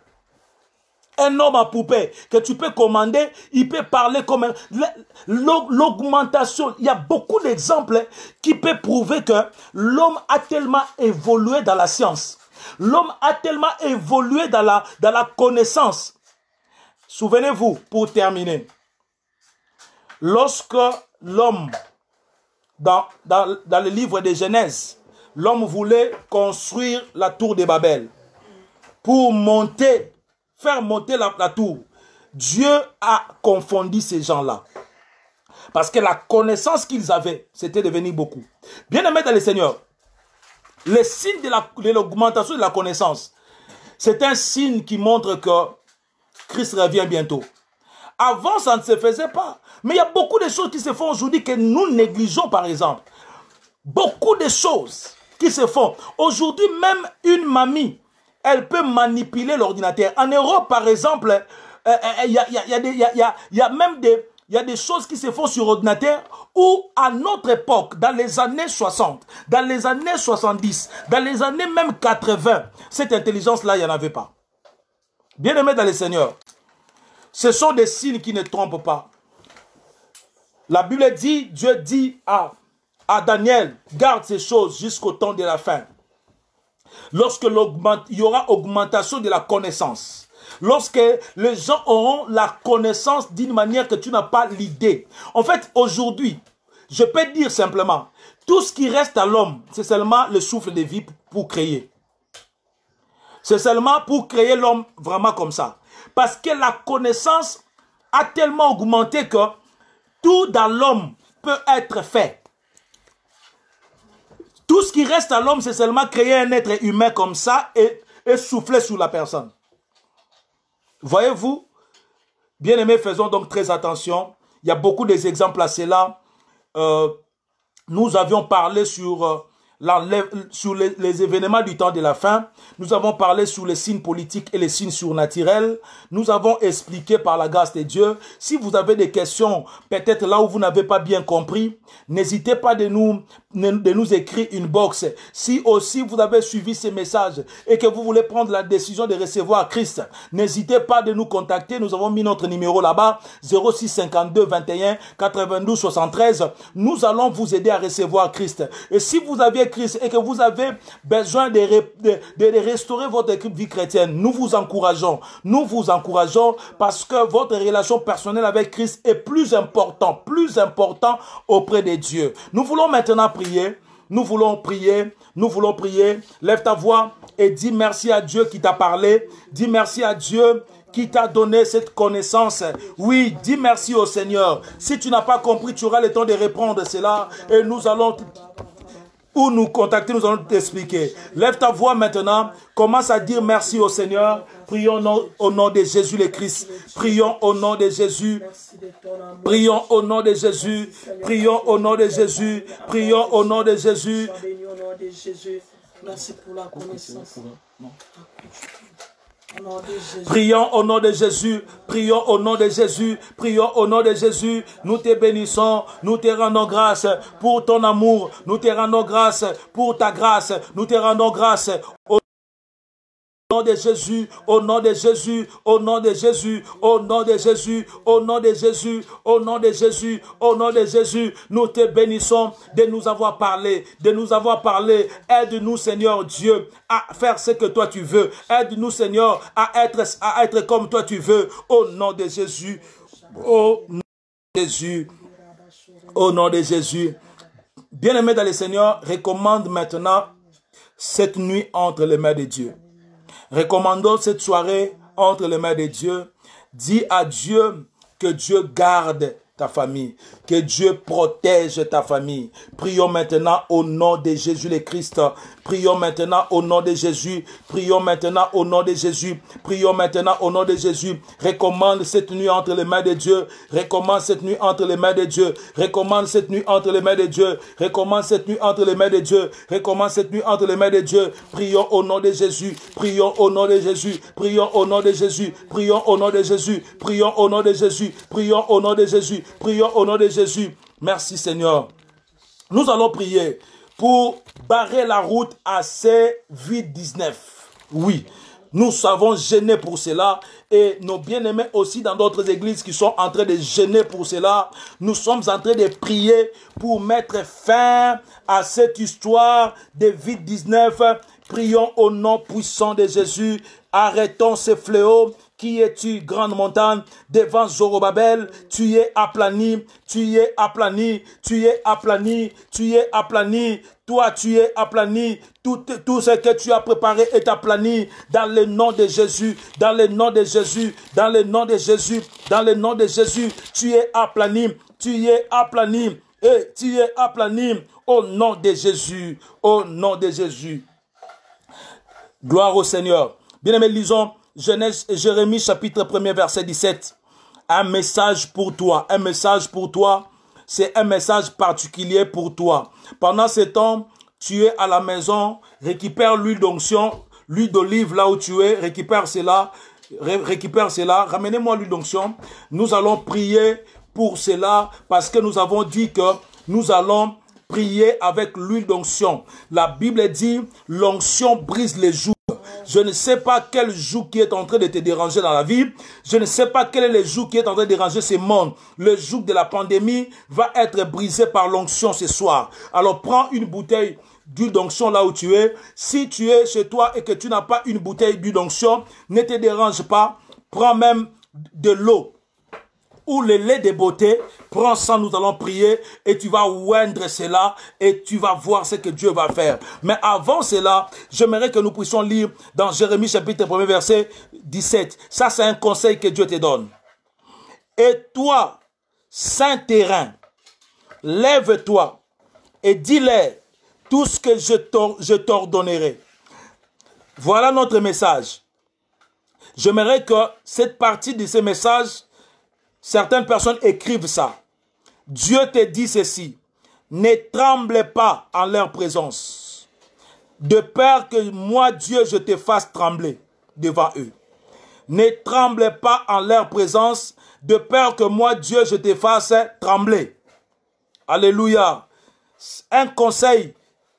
Speaker 1: Un homme en poupée que tu peux commander, il peut parler comme l'augmentation. Il y a beaucoup d'exemples qui peuvent prouver que l'homme a tellement évolué dans la science. L'homme a tellement évolué dans la connaissance. Souvenez-vous, pour terminer, lorsque l'homme, dans le livre de Genèse, l'homme voulait construire la tour de Babel pour faire monter la tour. Dieu a confondu ces gens-là. Parce que la connaissance qu'ils avaient, c'était devenu beaucoup. Bien-aimés dans le Seigneur, le signe de l'augmentation de la connaissance, c'est un signe qui montre que Christ revient bientôt. Avant, ça ne se faisait pas. Mais il y a beaucoup de choses qui se font aujourd'hui que nous négligeons, par exemple. Beaucoup de choses qui se font. Aujourd'hui, même une mamie, elle peut manipuler l'ordinateur. En Europe, par exemple, il y a même il y a des choses qui se font sur ordinateur ou à notre époque, dans les années 60, dans les années 70, dans les années même 80, cette intelligence-là, il n'y en avait pas. Bien-aimés dans le Seigneur, ce sont des signes qui ne trompent pas. La Bible dit, Dieu dit à Daniel, garde ces choses jusqu'au temps de la fin. Lorsque il y aura augmentation de la connaissance. Lorsque les gens auront la connaissance d'une manière que tu n'as pas l'idée. En fait, aujourd'hui, je peux dire simplement, tout ce qui reste à l'homme, c'est seulement le souffle de vie pour créer. C'est seulement pour créer l'homme vraiment comme ça. Parce que la connaissance a tellement augmenté que tout dans l'homme peut être fait. Tout ce qui reste à l'homme, c'est seulement créer un être humain comme ça et souffler sur la personne. Voyez-vous, bien-aimés, faisons donc très attention. Il y a beaucoup d'exemples à cela. Nous avions parlé sur les événements du temps de la fin. Nous avons parlé sur les signes politiques et les signes surnaturels. Nous avons expliqué par la grâce de Dieu. Si vous avez des questions, peut-être là où vous n'avez pas bien compris, n'hésitez pas de nous écrire une box. Si aussi vous avez suivi ces messages et que vous voulez prendre la décision de recevoir Christ, n'hésitez pas de nous contacter. Nous avons mis notre numéro là-bas, 06 52 21 92 73. Nous allons vous aider à recevoir Christ. Et si vous avez Christ et que vous avez besoin de restaurer votre vie chrétienne, nous vous encourageons parce que votre relation personnelle avec Christ est plus important auprès de Dieu. Nous voulons maintenant prier. Nous voulons prier. Lève ta voix et dis merci à Dieu qui t'a parlé. Dis merci à Dieu qui t'a donné cette connaissance. Oui, dis merci au Seigneur. Si tu n'as pas compris, tu auras le temps de répondre cela et nous allons ou nous contacter, nous allons t'expliquer. Lève ta voix maintenant, commence à dire merci au Seigneur. Prions au nom de Jésus le Christ. Prions au nom de Jésus. Prions au nom de Jésus. Prions au nom de Jésus. Prions au nom de Jésus.
Speaker 2: Merci pour la connaissance.
Speaker 1: Prions au nom de Jésus, prions au nom de Jésus, prions au nom de Jésus. Nous te bénissons, nous te rendons grâce pour ton amour, nous te rendons grâce pour ta grâce, nous te rendons grâce au nom de Jésus, au nom de Jésus, au nom de Jésus, au nom de Jésus, au nom de Jésus, au nom de Jésus, au nom de Jésus, nous te bénissons de nous avoir parlé, Aide-nous, Seigneur Dieu, à faire ce que toi tu veux. Aide-nous, Seigneur, à être comme toi tu veux. Au nom de Jésus, au nom de Jésus, au nom de Jésus. Bien-aimé dans le Seigneur, recommande maintenant cette nuit entre les mains de Dieu. Recommandons cette soirée entre les mains de Dieu. Dis à Dieu que Dieu garde ta famille, que Dieu protège ta famille. Prions maintenant au nom de Jésus le Christ. Prions maintenant au nom de Jésus. Prions maintenant au nom de Jésus. Prions maintenant au nom de Jésus. Recommande cette nuit entre les mains de Dieu. Recommande cette nuit entre les mains de Dieu. Recommande cette nuit entre les mains de Dieu. Recommande cette nuit entre les mains de Dieu. Recommande cette nuit entre les mains de Dieu. Prions au nom de Jésus. Prions au nom de Jésus. Prions au nom de Jésus. Prions au nom de Jésus. Prions au nom de Jésus. Prions au nom de Jésus. Prions au nom de Jésus. Merci Seigneur. Nous allons prier pour barrer la route à C-19. Oui, nous savons gêner pour cela et nos bien-aimés aussi dans d'autres églises qui sont en train de gêner pour cela. Nous sommes en train de prier pour mettre fin à cette histoire de Covid-19. Prions au nom puissant de Jésus. Arrêtons ce fléau. Qui es-tu, grande montagne, devant Zorobabel? Tu es aplani, tu es aplani, tu es aplani, tu es aplani. Toi, tu es aplani. Tout ce que tu as préparé est aplani. Dans le nom de Jésus, dans le nom de Jésus, dans le nom de Jésus, dans le nom de Jésus, tu es aplani, tu es aplani, et tu es aplani. Au nom de Jésus, au nom de Jésus. Gloire au Seigneur. Bien-aimés, lisons Genèse, Jérémie chapitre 1er verset 17. Un message pour toi, un message pour toi, c'est un message particulier pour toi. Pendant ce temps, tu es à la maison, récupère l'huile d'onction, l'huile d'olive là où tu es, récupère cela, ramenez-moi l'huile d'onction. Nous allons prier pour cela parce que nous avons dit que nous allons prier avec l'huile d'onction. La Bible dit, l'onction brise les jougs. Je ne sais pas quel joug qui est en train de te déranger dans la vie. Je ne sais pas quel est le joug qui est en train de déranger ce monde. Le joug de la pandémie va être brisé par l'onction ce soir. Alors prends une bouteille d'huile d'onction là où tu es. Si tu es chez toi et que tu n'as pas une bouteille d'huile d'onction, ne te dérange pas. Prends même de l'eau ou le lait de beauté, prends ça, nous allons prier et tu vas oindre cela et tu vas voir ce que Dieu va faire. Mais avant cela, j'aimerais que nous puissions lire dans Jérémie chapitre 1 verset 17. Ça, c'est un conseil que Dieu te donne. Et toi, saint terrain, lève-toi et dis-leur tout ce que je t'ordonnerai. Voilà notre message. J'aimerais que cette partie de ce message, certaines personnes écrivent ça. Dieu te dit ceci. Ne tremble pas en leur présence, de peur que moi, Dieu, je te fasse trembler devant eux. Ne tremble pas en leur présence, de peur que moi, Dieu, je te fasse trembler. Alléluia. Un conseil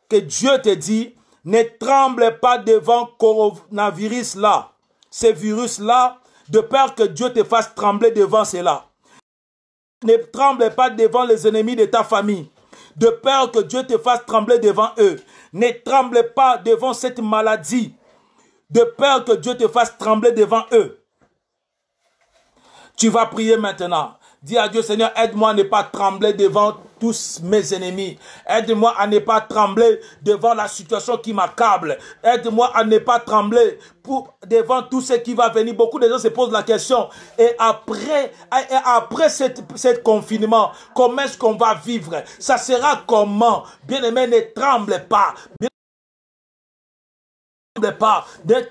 Speaker 1: que Dieu te dit, ne tremble pas devant coronavirus là, ces virus là, de peur que Dieu te fasse trembler devant cela. Ne tremble pas devant les ennemis de ta famille, de peur que Dieu te fasse trembler devant eux. Ne tremble pas devant cette maladie, de peur que Dieu te fasse trembler devant eux. Tu vas prier maintenant. Dis à Dieu, Seigneur, aide-moi à ne pas trembler devant tous mes ennemis. Aide-moi à ne pas trembler devant la situation qui m'accable. Aide-moi à ne pas trembler devant tout ce qui va venir. Beaucoup de gens se posent la question. Et après cette confinement, comment est-ce qu'on va vivre? Ça sera comment? Bien-aimé, ne tremble pas. Ne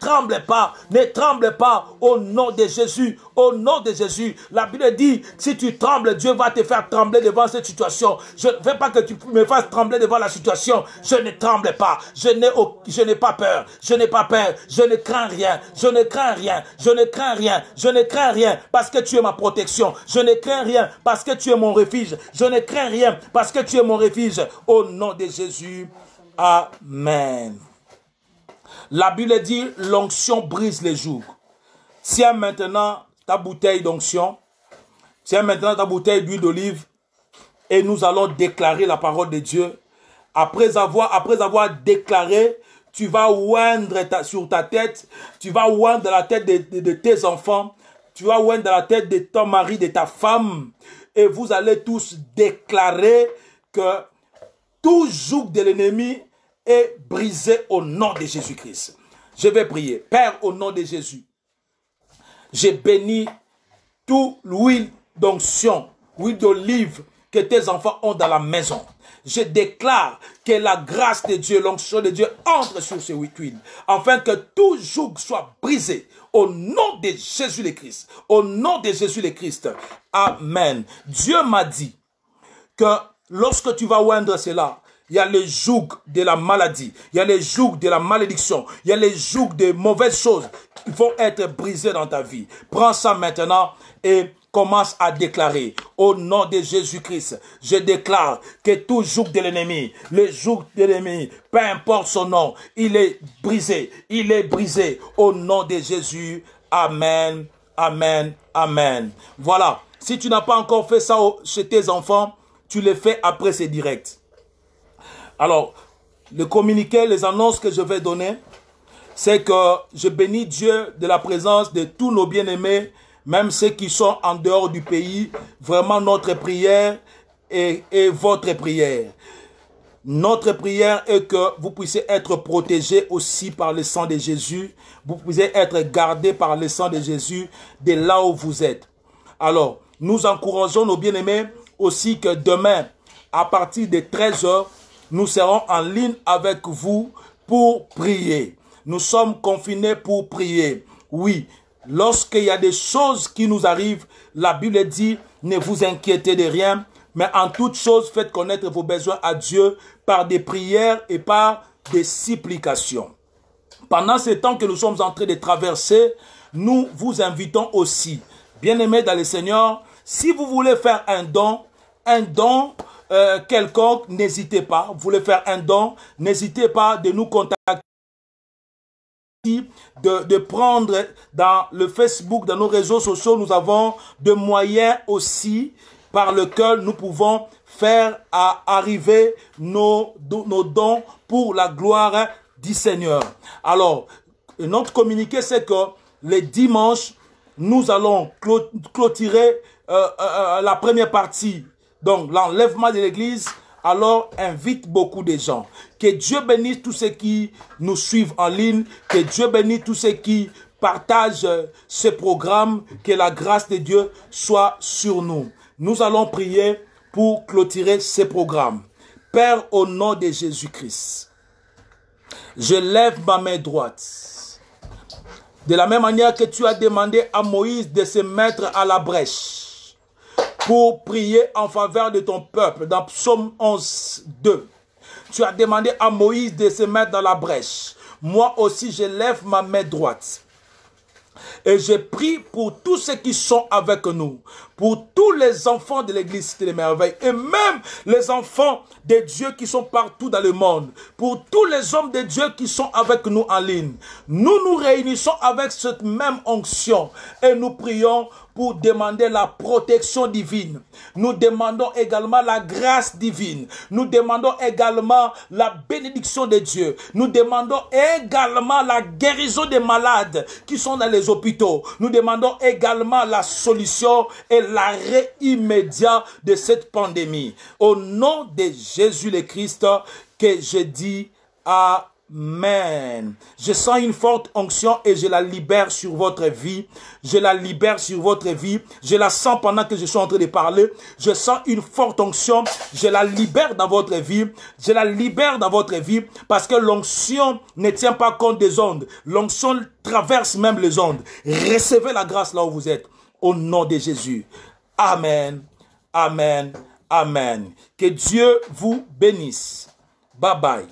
Speaker 1: tremble pas au nom de Jésus, au nom de Jésus. La Bible dit, si tu trembles, Dieu va te faire trembler devant cette situation. Je ne veux pas que tu me fasses trembler devant la situation. Je ne tremble pas, je n'ai pas peur, je n'ai pas peur, je ne crains rien, je ne crains rien, je ne crains rien, je ne crains rien parce que tu es ma protection. Je ne crains rien parce que tu es mon refuge. Je ne crains rien parce que tu es mon refuge. Au nom de Jésus, amen. La Bible dit, l'onction brise les jougs. Tiens maintenant ta bouteille d'onction. Tiens maintenant ta bouteille d'huile d'olive. Et nous allons déclarer la parole de Dieu. Après avoir déclaré, tu vas oindre sur ta tête. Tu vas oindre la tête de tes enfants. Tu vas oindre la tête de ton mari, de ta femme. Et vous allez tous déclarer que tout joug de l'ennemi est brisé au nom de Jésus-Christ. Je vais prier. Père, au nom de Jésus, j'ai béni toute l'huile d'onction, l'huile d'olive que tes enfants ont dans la maison. Je déclare que la grâce de Dieu, l'onction de Dieu entre sur ces huiles, afin que tout joug soit brisé au nom de Jésus le Christ. Au nom de Jésus le Christ. Amen. Dieu m'a dit que lorsque tu vas oindre cela, il y a les jougs de la maladie, il y a les jougs de la malédiction, il y a les jougs de mauvaises choses qui vont être brisés dans ta vie. Prends ça maintenant et commence à déclarer au nom de Jésus-Christ. Je déclare que tout joug de l'ennemi, le joug de l'ennemi, peu importe son nom, il est brisé au nom de Jésus. Amen, amen, amen. Voilà, si tu n'as pas encore fait ça chez tes enfants, tu le fais après, c'est direct. Alors, le communiqué, les annonces que je vais donner, c'est que je bénis Dieu de la présence de tous nos bien-aimés, même ceux qui sont en dehors du pays. Vraiment, notre prière et votre prière. Notre prière est que vous puissiez être protégés aussi par le sang de Jésus. Vous puissiez être gardés par le sang de Jésus de là où vous êtes. Alors, nous encourageons nos bien-aimés aussi que demain, à partir de 13h, nous serons en ligne avec vous pour prier. Nous sommes confinés pour prier. Oui, lorsqu'il y a des choses qui nous arrivent, la Bible dit, ne vous inquiétez de rien, mais en toute chose, faites connaître vos besoins à Dieu par des prières et par des supplications. Pendant ce temps que nous sommes en train de traverser, nous vous invitons aussi, bien-aimés dans le Seigneur, Si vous voulez faire un don quelconque, n'hésitez pas. Vous voulez faire un don, n'hésitez pas de nous contacter, de prendre dans le Facebook, dans nos réseaux sociaux. Nous avons de moyens aussi par lesquels nous pouvons faire arriver nos dons pour la gloire du Seigneur. Alors, notre communiqué, c'est que les dimanches, nous allons clôturer la première partie, donc l'enlèvement de l'église. Alors, invite beaucoup de gens. Que Dieu bénisse tous ceux qui nous suivent en ligne. Que Dieu bénisse tous ceux qui partagent ce programme. Que la grâce de Dieu soit sur nous. Nous allons prier pour clôturer ce programme. Père, au nom de Jésus-Christ, je lève ma main droite. De la même manière que tu as demandé à Moïse de se mettre à la brèche pour prier en faveur de ton peuple, dans Psaume 11, 2. Tu as demandé à Moïse de se mettre dans la brèche. Moi aussi, je lève ma main droite. Et je prie pour tous ceux qui sont avec nous, pour tous les enfants de l'église Cité des Merveilles, et même les enfants de Dieu qui sont partout dans le monde, pour tous les hommes de Dieu qui sont avec nous en ligne. Nous nous réunissons avec cette même onction et nous prions pour demander la protection divine. Nous demandons également la grâce divine. Nous demandons également la bénédiction de Dieu. Nous demandons également la guérison des malades qui sont dans les hôpitaux. Nous demandons également la solution et l'arrêt immédiat de cette pandémie. Au nom de Jésus le Christ, que je dis Amen. Je sens une forte onction et je la libère sur votre vie. Je la libère sur votre vie. Je la sens pendant que je suis en train de parler. Je sens une forte onction. Je la libère dans votre vie. Je la libère dans votre vie parce que l'onction ne tient pas compte des ondes. L'onction traverse même les ondes. Recevez la grâce là où vous êtes. Au nom de Jésus. Amen. Amen. Amen. Que Dieu vous bénisse. Bye bye.